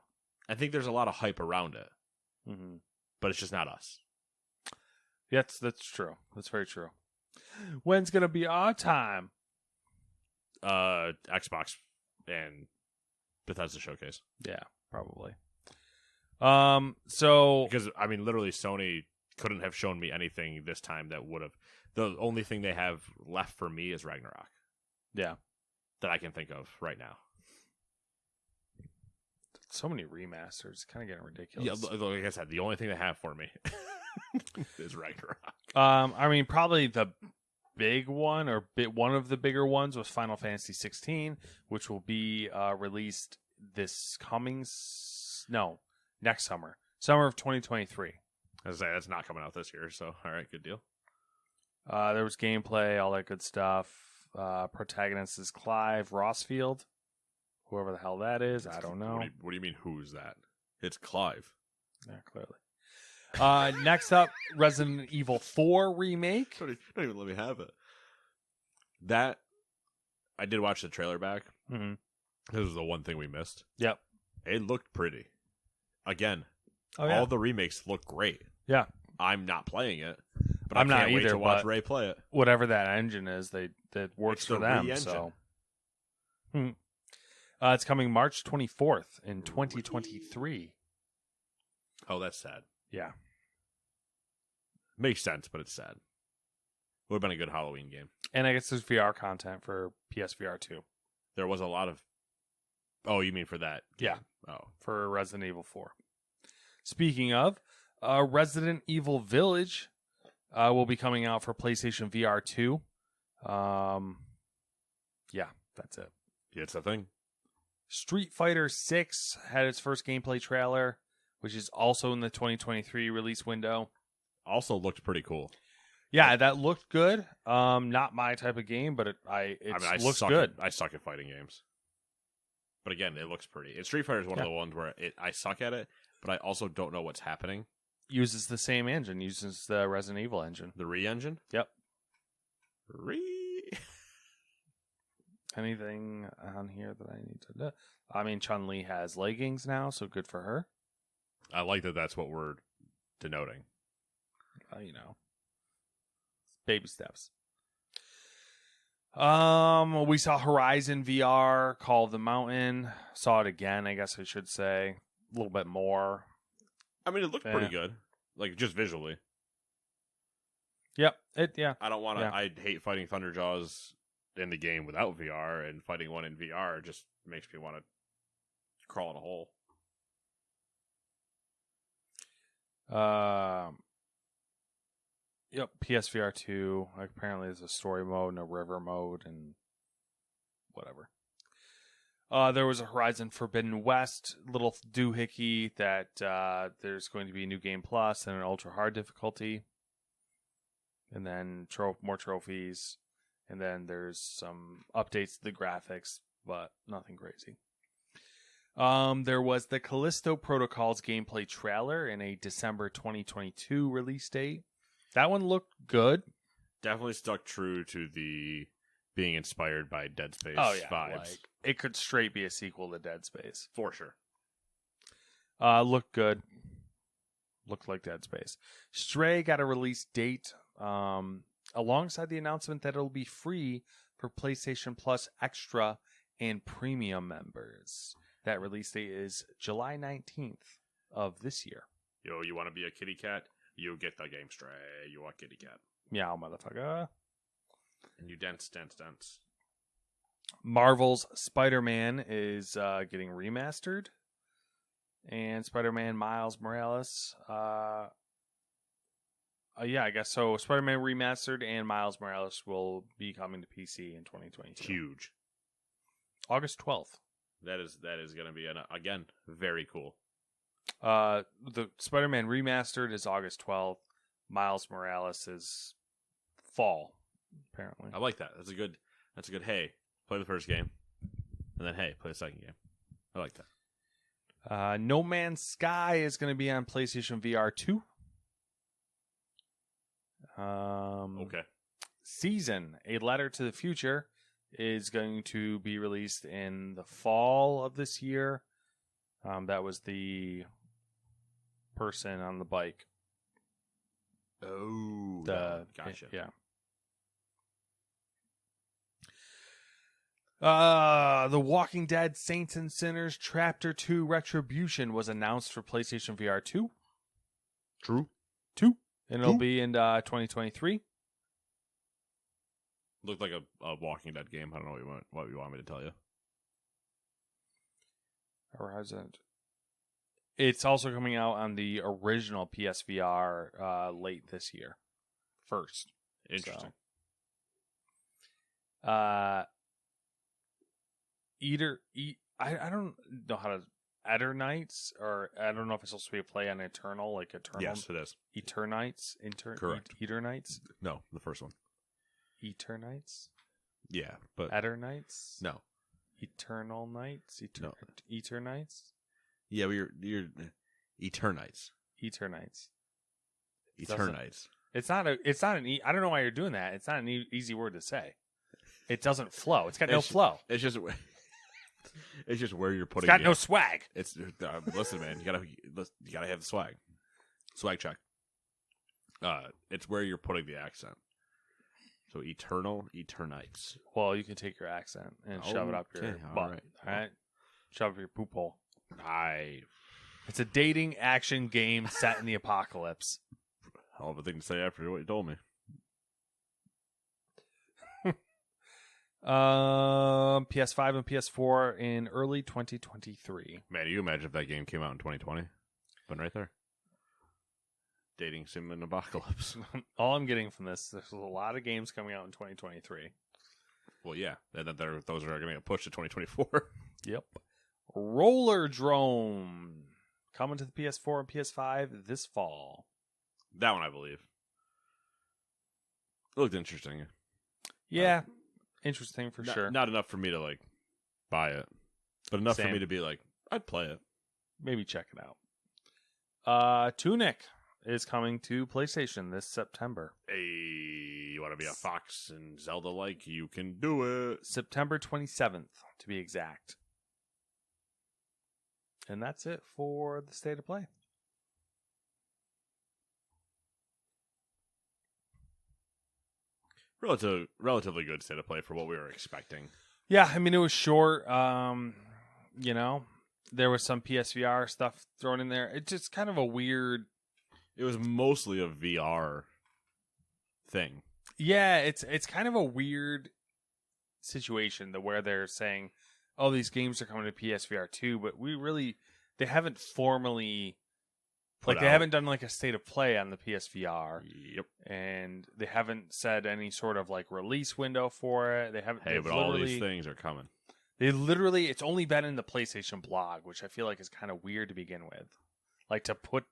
I think there's a lot of hype around it, but it's just not us. Yes, that's true. That's very true. When's gonna be our time? Xbox and Bethesda showcase. Yeah, probably. So Because, I mean, literally, Sony couldn't have shown me anything this time that would have. The only thing they have left for me is Ragnarok. Yeah. That I can think of right now. So many remasters. Kind of getting ridiculous. Yeah, like I said, the only thing they have for me is Ragnarok. I mean, probably the big one or one of the bigger ones was Final Fantasy 16, which will be released this next summer of 2023. I was say that's not coming out this year, so all right, good deal. There was gameplay, all that good stuff. Protagonist is Clive Rossfield, whoever the hell that is. I don't know. What do you mean? Who's that? It's Clive. Yeah, clearly. Next up, Resident Evil 4 remake. Don't even let me have it. That I did watch the trailer back. Mm-hmm. This was the one thing we missed. Yep. It looked pretty. Again, Oh, yeah. all the remakes look great. Yeah. I'm not playing it, but I'm I not can't wait either, to watch but Ray play it. Whatever that engine is, that works It's for the them. re-engine. So, it's coming March 24th in 2023. Oh, that's sad. Yeah. Makes sense, but it's sad. Would have been a good Halloween game. And I guess there's VR content for PSVR 2. There was a lot of... Oh, you mean for that? Yeah. Oh. For Resident Evil 4. Speaking of, Resident Evil Village will be coming out for PlayStation VR 2. Yeah, that's it. Yeah, it's a thing. Street Fighter 6 had its first gameplay trailer, which is also in the 2023 release window. Also looked pretty cool. Yeah, that looked good. Not my type of game, but it looks good. I suck at fighting games. But again, it looks pretty. And Street Fighter is one of the ones where I suck at it, but I also don't know what's happening. Uses the same engine. Uses the Resident Evil engine. The re-engine? Yep. Anything on here that I need to know? I mean, Chun-Li has leggings now, so good for her. I like that that's what we're denoting. Baby steps. We saw Horizon VR, Call of the Mountain. Saw it again, I guess I should say. A little bit more. I mean, it looked pretty good. Like, just visually. Yep. I don't want to... Yeah. I hate fighting Thunderjaws in the game without VR, and fighting one in VR just makes me want to crawl in a hole. Yep, PSVR 2. Like, apparently there's a story mode and a river mode and whatever. There was a Horizon Forbidden West little doohickey that there's going to be a new game plus and an ultra hard difficulty. And then more trophies. And then there's some updates to the graphics, but nothing crazy. There was the Callisto Protocols gameplay trailer in a December 2022 release date. That one looked good. Definitely stuck true to the being inspired by Dead Space vibes. Like, it could straight be a sequel to Dead Space. For sure. Looked good. Looked like Dead Space. Stray got a release date alongside the announcement that it'll be free for PlayStation Plus Extra and Premium members. That release date is July 19th of this year. Yo, you want to be a kitty cat? You get the game Stray. You want kitty cat. Meow, motherfucker. And you dance. Marvel's Spider-Man is getting remastered. And Spider-Man Miles Morales. I guess so. Spider-Man remastered and Miles Morales will be coming to PC in 2022. Huge. August 12th. That is going to be, again, very cool. The Spider-Man remastered is August 12th. Miles Morales is fall, apparently. I like that. That's a good, hey, play the first game. And then, hey, play the second game. I like that. No Man's Sky is going to be on PlayStation VR 2. Okay. Season, A Letter to the Future, is going to be released in the fall of this year. That was the person on the bike. Oh, gotcha. Yeah. The Walking Dead Saints and Sinners Chapter 2 Retribution was announced for PlayStation VR 2. True. 2. And it'll be in 2023. Looked like a Walking Dead game. I don't know what you want me to tell you. Horizon. It's also coming out on the original PSVR late this year. First. Interesting. So, I don't know how to... Eternites, or I don't know if it's supposed to be a play on Eternal, like Eternal. Yes, it is. Eternites? Correct. Eternites? No, the first one. Eternites? Yeah, but... Eternites? No. Eternal Nights? No. Eternites? Yeah, you're Eternites. Eternites. Eternites. It's not an I don't know why you're doing that. It's not an easy word to say. It doesn't flow. It's got no flow. It's just where you're putting. It's got no swag. It's listen, man. You gotta have the swag. Swag check. It's where you're putting the accent. So Eternites. Well, you can take your accent and shove it up your butt. All right. Shove it up your poop hole. It's a dating action game set in the apocalypse. Hell of a thing to say after what you told me. PS5 and PS4 in early 2023. Man, you imagine if that game came out in 2020? Been right there. Dating sim and apocalypse. All I'm getting from this, there's a lot of games coming out in 2023. Well, yeah. Those are going to get pushed to 2024. Yep. Roller Drone coming to the PS4 and PS5 this fall. That one, I believe. It looked interesting. Yeah. Interesting for sure. Not enough for me to buy it, but enough for me to be I'd play it. Maybe check it out. Tunic is coming to PlayStation this September. Hey, you want to be a fox and Zelda-like? You can do it. September 27th, to be exact. And that's it for the state of play. Relatively good state of play for what we were expecting. Yeah, I mean, it was short. There was some PSVR stuff thrown in there. It's just kind of a weird... It was mostly a VR thing. Yeah, it's kind of a weird situation where they're saying, oh, these games are coming to PSVR 2, but they haven't formally... they haven't done a state of play on the PSVR. Yep. And they haven't said any sort of release window for it. They haven't. Hey, but all these things are coming. It's only been in the PlayStation blog, which I feel like is kind of weird to begin with. To put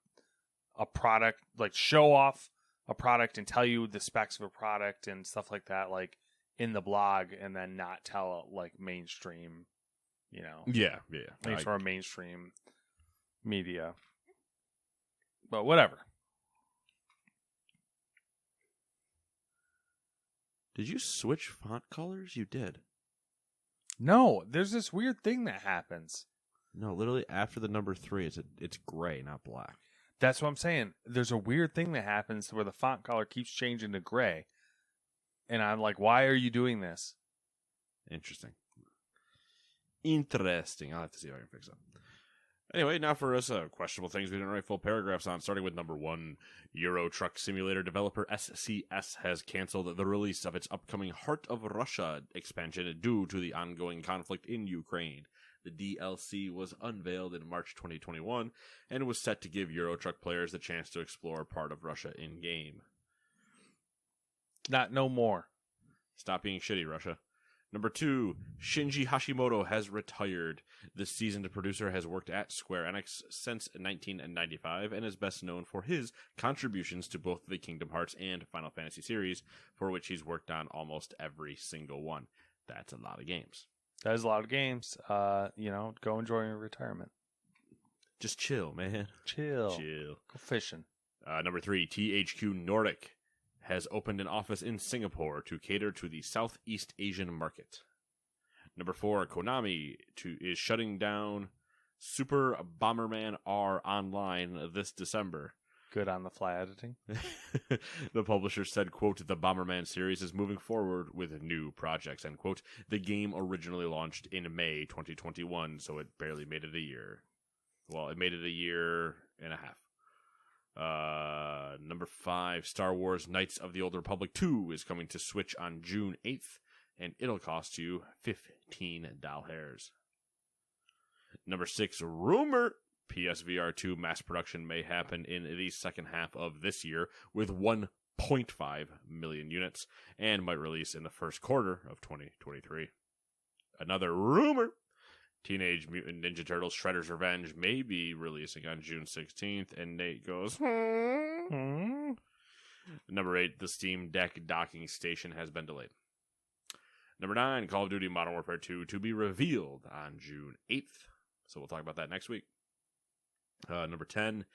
a product, show off a product and tell you the specs of a product and stuff like that, in the blog, and then not tell mainstream, Yeah. Any sort of mainstream media. But whatever. Did you switch font colors? You did. No, there's this weird thing that happens. No, literally after the number 3, it's gray, not black. That's what I'm saying. There's a weird thing that happens where the font color keeps changing to gray. And I'm like, why are you doing this? Interesting. I'll have to see if I can fix it. Anyway, now for us, questionable things we didn't write full paragraphs on, starting with number 1. Euro Truck Simulator developer SCS has canceled the release of its upcoming Heart of Russia expansion due to the ongoing conflict in Ukraine. The DLC was unveiled in March 2021 and was set to give Euro Truck players the chance to explore part of Russia in-game. No more. Stop being shitty, Russia. Number 2, Shinji Hashimoto has retired. This seasoned producer has worked at Square Enix since 1995 and is best known for his contributions to both the Kingdom Hearts and Final Fantasy series, for which he's worked on almost every single one. That's a lot of games. That is a lot of games. Go enjoy your retirement. Just chill, man. Chill. Go fishing. Number 3, THQ Nordic has opened an office in Singapore to cater to the Southeast Asian market. Number 4, Konami is shutting down Super Bomberman R Online this December. Good on the fly editing. The publisher said, quote, "The Bomberman series is moving forward with new projects," end quote. The game originally launched in May 2021, so it barely made it a year. Well, it made it a year and a half. Number 5, Star Wars Knights of the Old Republic 2 is coming to Switch on June 8th, and it'll cost you $15. Number 6, rumor PSVR 2 mass production may happen in the second half of this year with 1.5 million units and might release in the first quarter of 2023. Another rumor, Teenage Mutant Ninja Turtles Shredder's Revenge may be releasing on June 16th, and Nate goes, Number 8, the Steam Deck docking station has been delayed. Number 9, Call of Duty Modern Warfare 2 to be revealed on June 8th. So we'll talk about that next week. Number 10,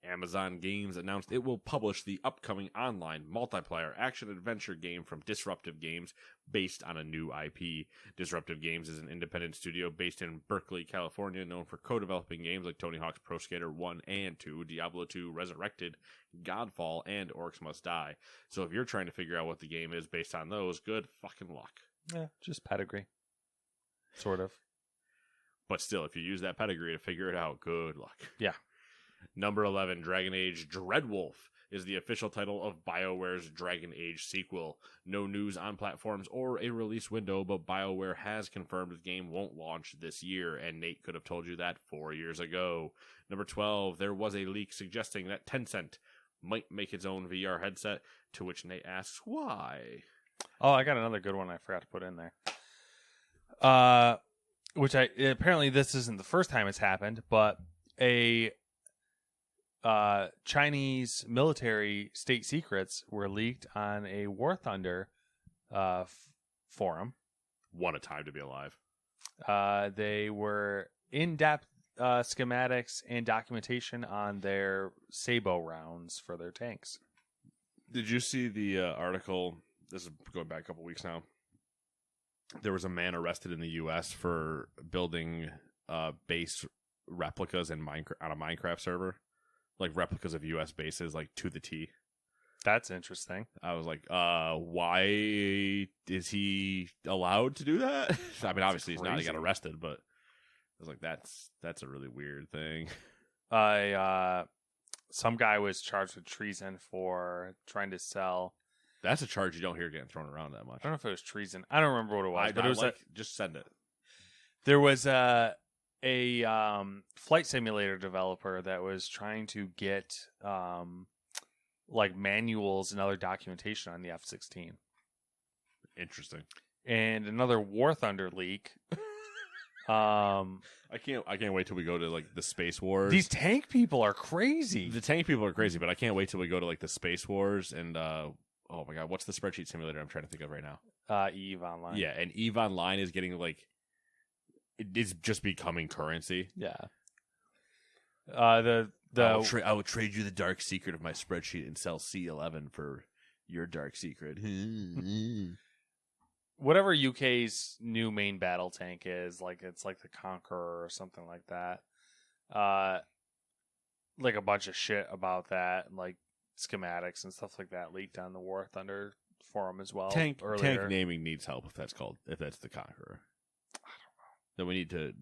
Amazon Games announced it will publish the upcoming online multiplayer action-adventure game from Disruptive Games based on a new IP. Disruptive Games is an independent studio based in Berkeley, California, known for co-developing games like Tony Hawk's Pro Skater 1 and 2, Diablo 2 Resurrected, Godfall, and Orcs Must Die. So if you're trying to figure out what the game is based on those, good fucking luck. Yeah, just pedigree. Sort of. But still, if you use that pedigree to figure it out, good luck. Yeah. Number 11, Dragon Age Dreadwolf is the official title of BioWare's Dragon Age sequel. No news on platforms or a release window, but BioWare has confirmed the game won't launch this year, and Nate could have told you that 4 years ago. Number 12, there was a leak suggesting that Tencent might make its own VR headset, to which Nate asks, why? Oh, I got another good one I forgot to put in there. Which apparently this isn't the first time it's happened, but a Chinese military state secrets were leaked on a War Thunder forum. What a time to be alive. They were in-depth schematics and documentation on their Sabo rounds for their tanks. Did you see the article? This is going back a couple weeks now. There was a man arrested in the U.S. for building base replicas on a Minecraft server, like replicas of U.S. bases, like to the T. That's interesting. I was like, why is he allowed to do that? I mean, obviously he's not. He got arrested, but I was like, that's a really weird thing. Some guy was charged with treason for trying to sell. That's a charge you don't hear getting thrown around that much. I don't know if it was treason. I don't remember what it was. But it was just send it. There was a flight simulator developer that was trying to get like manuals and other documentation on the F-16. Interesting. And another War Thunder leak. I can't wait till we go to like the Space Wars. These tank people are crazy. The tank people are crazy, but I can't wait till we go to like the Space Wars and oh my god, what's the spreadsheet simulator I'm trying to think of right now? EVE Online. Yeah, and EVE Online is getting like it's just becoming currency. Yeah. I will trade you the dark secret of my spreadsheet and sell C11 for your dark secret. Whatever UK's new main battle tank is, like it's like the Conqueror or something like that. Like a bunch of shit about that, and like schematics and stuff like that leaked on the War Thunder forum as well. Tank naming needs help if that's the Conqueror. I don't know. Then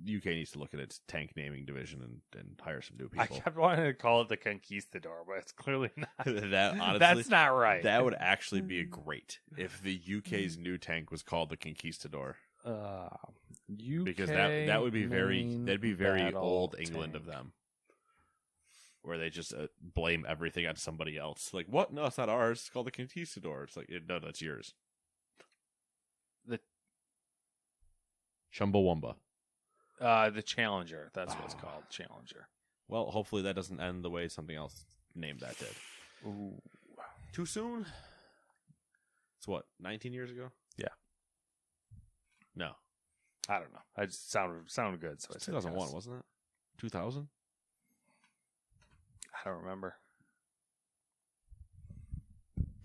UK needs to look at its tank naming division and hire some new people. I kept wanting to call it the Conquistador, but it's clearly not. That honestly, that's not right. That would actually be great if the UK's new tank was called the Conquistador. UK because that would be that'd be very old England tank. of them. Where they just blame everything on somebody else. Like, what? No, it's not ours. It's called the Conquistador. It's like, no, that's yours. The Chumbawamba. The Challenger. That's what it's called. Challenger. Well, hopefully that doesn't end the way something else named that did. Ooh. Too soon? It's what, 19 years ago? Yeah. No. I don't know. I just sounded good. So I said 2001, yes. wasn't it? 2000? I don't remember.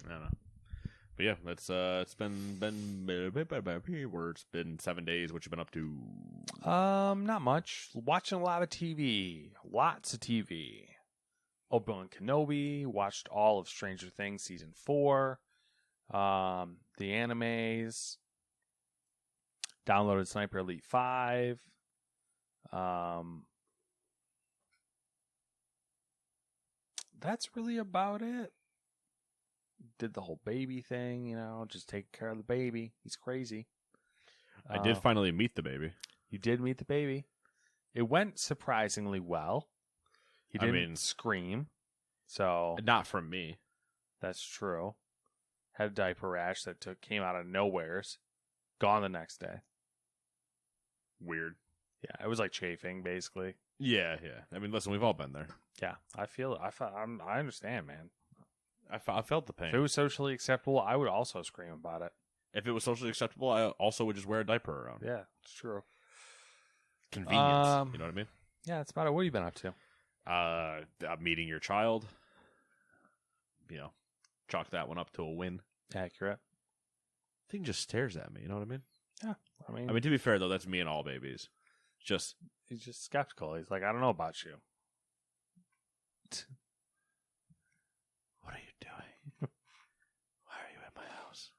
I don't know. But yeah, that's it's been 7 days. What you been up to? Not much. Watching a lot of TV. Lots of TV. Obi-Wan Kenobi. Watched all of Stranger Things season 4. The animes. Downloaded Sniper Elite 5. That's really about it. Did the whole baby thing, just taking care of the baby. He's crazy. I did finally meet the baby. You did meet the baby. It went surprisingly well. He didn't scream. So Not from me. that's true. Had a diaper rash that came out of nowheres. Gone the next day. Weird. Yeah, it was like chafing, basically. Yeah. I mean, listen, we've all been there. Yeah, I feel it. I understand, man. I felt the pain. If it was socially acceptable, I would also scream about it. If it was socially acceptable, I also would just wear a diaper around. Yeah, it's true. Convenience. You know what I mean? Yeah, that's about it. What have you been up to? Meeting your child. Chalk that one up to a win. Accurate. Thing just stares at me. You know what I mean? Yeah. I mean, to be fair though, that's me and all babies. He's just skeptical. He's like, I don't know about you. What are you doing? Why are you in my house?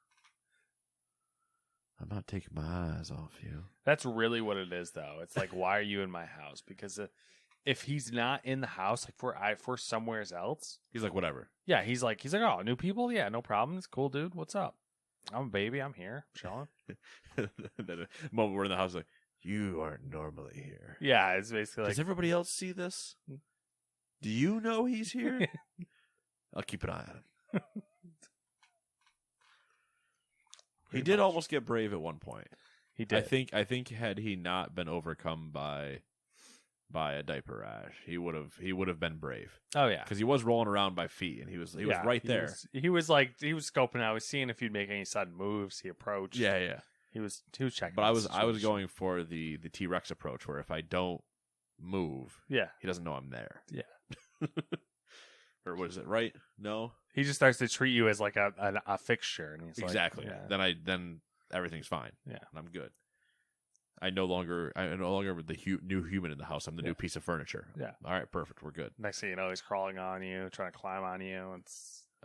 I'm not taking my eyes off you. That's really what it is, though. It's like, why are you in my house? Because if he's not in the house, like if we're somewhere else, He's like, whatever. yeah, he's like, oh, new people, yeah, no problem. It's cool, dude. What's up? I'm a baby. I'm here, chilling. Then the moment we're in the house, like, you aren't normally here. Yeah, it's basically like, Does everybody else see this? Do you know he's here? I'll keep an eye on him. He did almost get brave at one point. he did. I think had he not been overcome by a diaper rash, he would have been brave. Oh yeah, Because he was rolling around by feet, and he was right there. He was scoping out. He was seeing if you'd make any sudden moves. He approached. Yeah. He was checking. But I was going for the T-Rex approach, where if I don't move, Yeah, he doesn't know I'm there. Yeah. Or what is it? Right? No. he just starts to treat you as like a fixture, and he's Exactly. Like, yeah. Then everything's fine. Yeah. And I'm good. I'm no longer the new human in the house. I'm the new piece of furniture. Yeah. All right, perfect. We're good. Next thing you know, he's crawling on you, trying to climb on you. And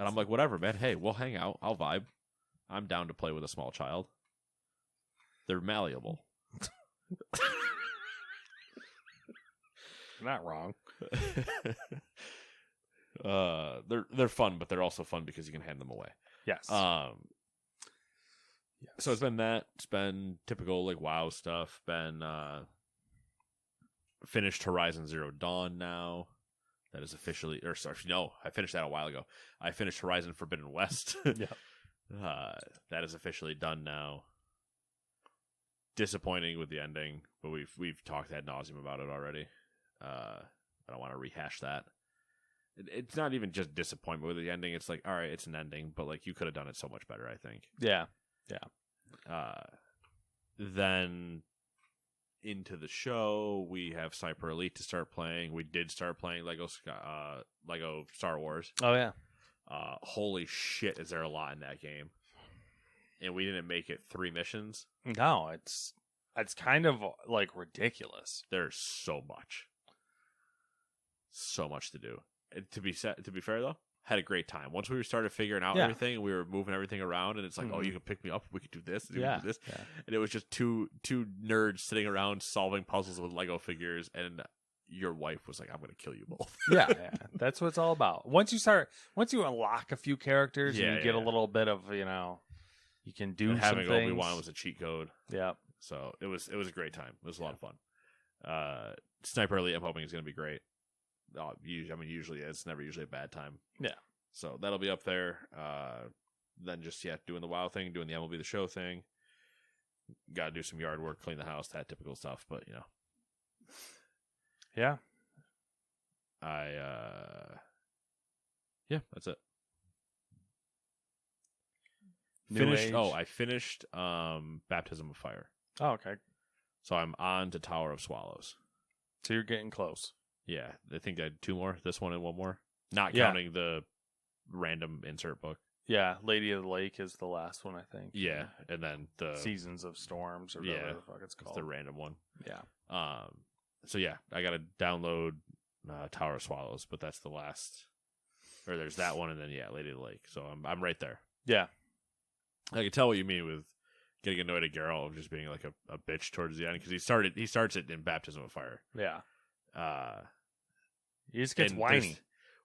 I'm like, whatever, man. Hey, we'll hang out. I'll vibe. I'm down to play with a small child. They're malleable. You're not wrong. They're fun, but they're also fun because you can hand them away. Yes. Yes. So it's been that. It's been typical like WoW stuff. Been finished Horizon Zero Dawn now. That is officially, or sorry, no, I finished that a while ago. I finished Horizon Forbidden West. Yeah. That is officially done now. Disappointing with the ending, but we've talked ad nauseum about it already. I don't want to rehash that. It's not even just disappointment with the ending. It's like, all right, it's an ending, but like you could have done it so much better, I think. Yeah. Then into the show, we have Sniper Elite to start playing. We did start playing Lego Star Wars. Oh yeah. Holy shit, is there a lot in that game? And we didn't make it 3 missions. No, it's kind of like ridiculous. There's so much to do. And to be fair though, had a great time. Once we started figuring out everything, and we were moving everything around, and it's like, oh, you can pick me up. We could do this. We could do this. Yeah. And it was just two nerds sitting around solving puzzles with Lego figures, and your wife was like, "I'm going to kill you both." yeah. That's what it's all about. Once you unlock a few characters, and you get a little bit of you can do and having some things. Obi-Wan was a cheat code. Yeah. So it was a great time. It was a lot of fun. Sniper Elite, I'm hoping is going to be great. Usually it's never usually a bad time. Yeah. So that'll be up there. Then just doing the WoW thing, doing the MLB The Show thing. Got to do some yard work, clean the house, that typical stuff. But Yeah. That's it. I finished Baptism of Fire. Oh, okay. So I'm on to Tower of Swallows. So you're getting close. Yeah, I think I had 2 more. This one and 1 more. Not counting the random insert book. Yeah, Lady of the Lake is the last one, I think. Yeah, and then the Seasons of Storms or whatever the fuck it's called. The random one. Yeah. So I got to download Tower of Swallows, but that's the last. Or there's that one, and then Lady of the Lake. So I'm right there. Yeah, I can tell what you mean with getting annoyed at Geralt of just being like a bitch towards the end, because he starts it in Baptism of Fire. Yeah. He just And gets whiny.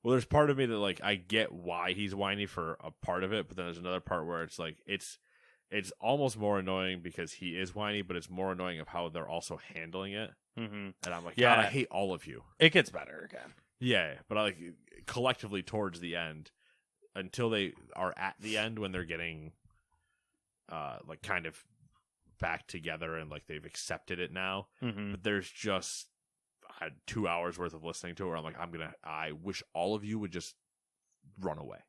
There's part of me that like I get why he's whiny for a part of it, but then there's another part where it's like it's almost more annoying because he is whiny, but it's more annoying of how they're also handling it. Mm-hmm. And I'm like, God, I hate all of you. It gets better again. Yeah, but I like collectively towards the end, until they are at the end when they're getting like kind of back together and like they've accepted it now. Mm-hmm. But there's just 2 hours worth of listening to it where I'm like, I wish all of you would just run away.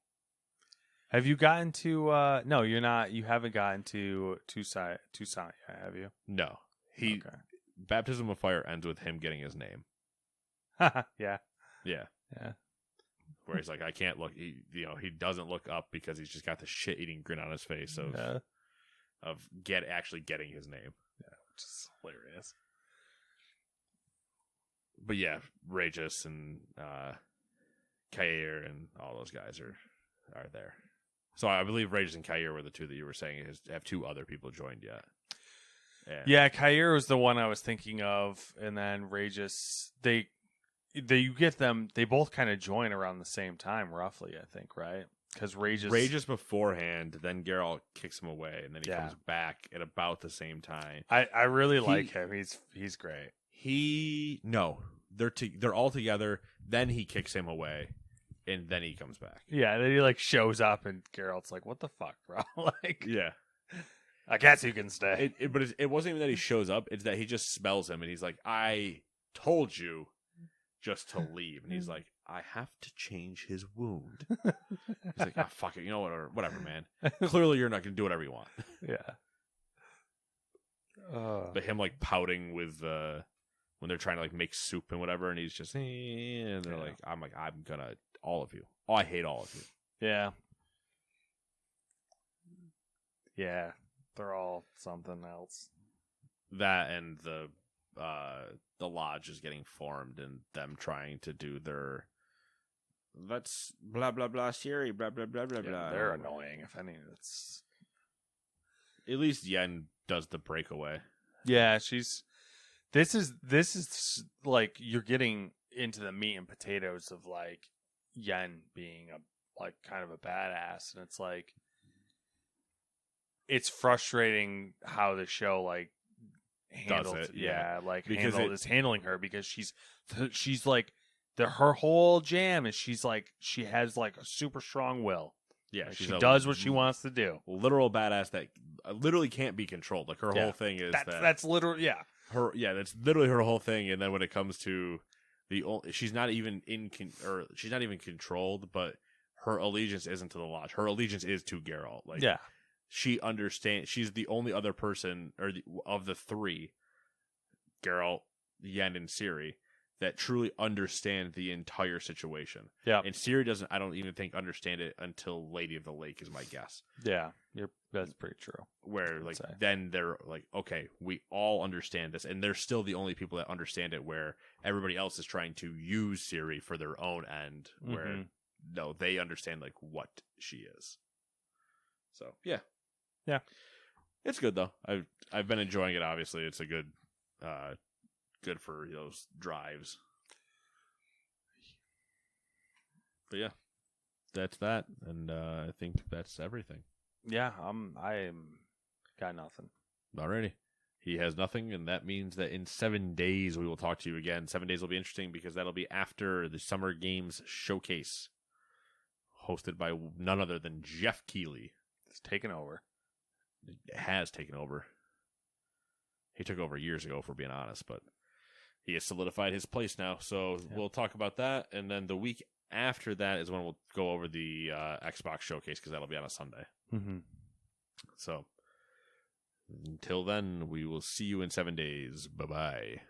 Have you gotten to no, you're not, you haven't gotten to Tucson yet, have you? No. Okay. Baptism of Fire ends with him getting his name. Yeah. Yeah. Yeah. Where he's like, I can't look. He doesn't look up because he's just got the shit-eating grin on his face of actually getting his name. Yeah, which is hilarious. But yeah, Regis and Kair and all those guys are there. So I believe Regis and Kair were the two that you were saying have two other people joined yet. Yeah, Kair was the one I was thinking of, and then Regis. You get them. They both kind of join around the same time, roughly. I think, right? Because Regis beforehand, then Geralt kicks him away, and then he comes back at about the same time. I really like him. He's great. They're all together. Then he kicks him away, and then he comes back. Yeah, then he like shows up, and Geralt's like, "What the fuck, bro?" Like, yeah. I guess you can stay. But it wasn't even that he shows up. It's that he just smells him, and he's like, I told you just to leave. And he's like, I have to change his wound. He's like, oh, fuck it. You know what? Or whatever, man. Clearly, you're not going to do whatever you want. Yeah. But him, like, pouting with when they're trying to, like, make soup and whatever, and he's just, and they're like, I'm going to, all of you. Oh, I hate all of you. Yeah. Yeah. They're all something else. That and the lodge is getting formed and them trying to do their let's blah blah blah Siri blah blah blah blah blah. They're annoying. If any, it's at least Yen does the breakaway. Yeah, This is like you're getting into the meat and potatoes of like Yen being a like kind of a badass, and it's like. It's frustrating how the show like handles is handling her because she's like her whole jam is she has like a super strong will. Yeah, like, she does what she wants to do. Literal badass that literally can't be controlled. Like her whole thing is that's literally that's literally her whole thing. And then when it comes to she's not even controlled, but her allegiance isn't to the lodge. Her allegiance is to Geralt. Like she understands. She's the only other person, of the three, Geralt, Yen, and Ciri, that truly understand the entire situation. Yeah, and Ciri doesn't. I don't even think understand it until Lady of the Lake is my guess. Yeah, that's pretty true. Where like then they're like, okay, we all understand this, and they're still the only people that understand it. Where everybody else is trying to use Ciri for their own end. Where no, they understand like what she is. So yeah. It's good though. I've been enjoying it. Obviously, it's a good for those drives. But yeah, that's that, and I think that's everything. Yeah, I got nothing. Alrighty. He has nothing, and that means that in 7 days we will talk to you again. 7 days will be interesting because that'll be after the Summer Games Showcase, hosted by none other than Jeff Keighley. It's taken over. It has taken over. He took over years ago, if we're being honest, but he has solidified his place now. So we'll talk about that, and then the week after that is when we'll go over the Xbox Showcase, because that'll be on a Sunday. Mm-hmm. So until then, we will see you in 7 days. Bye-bye.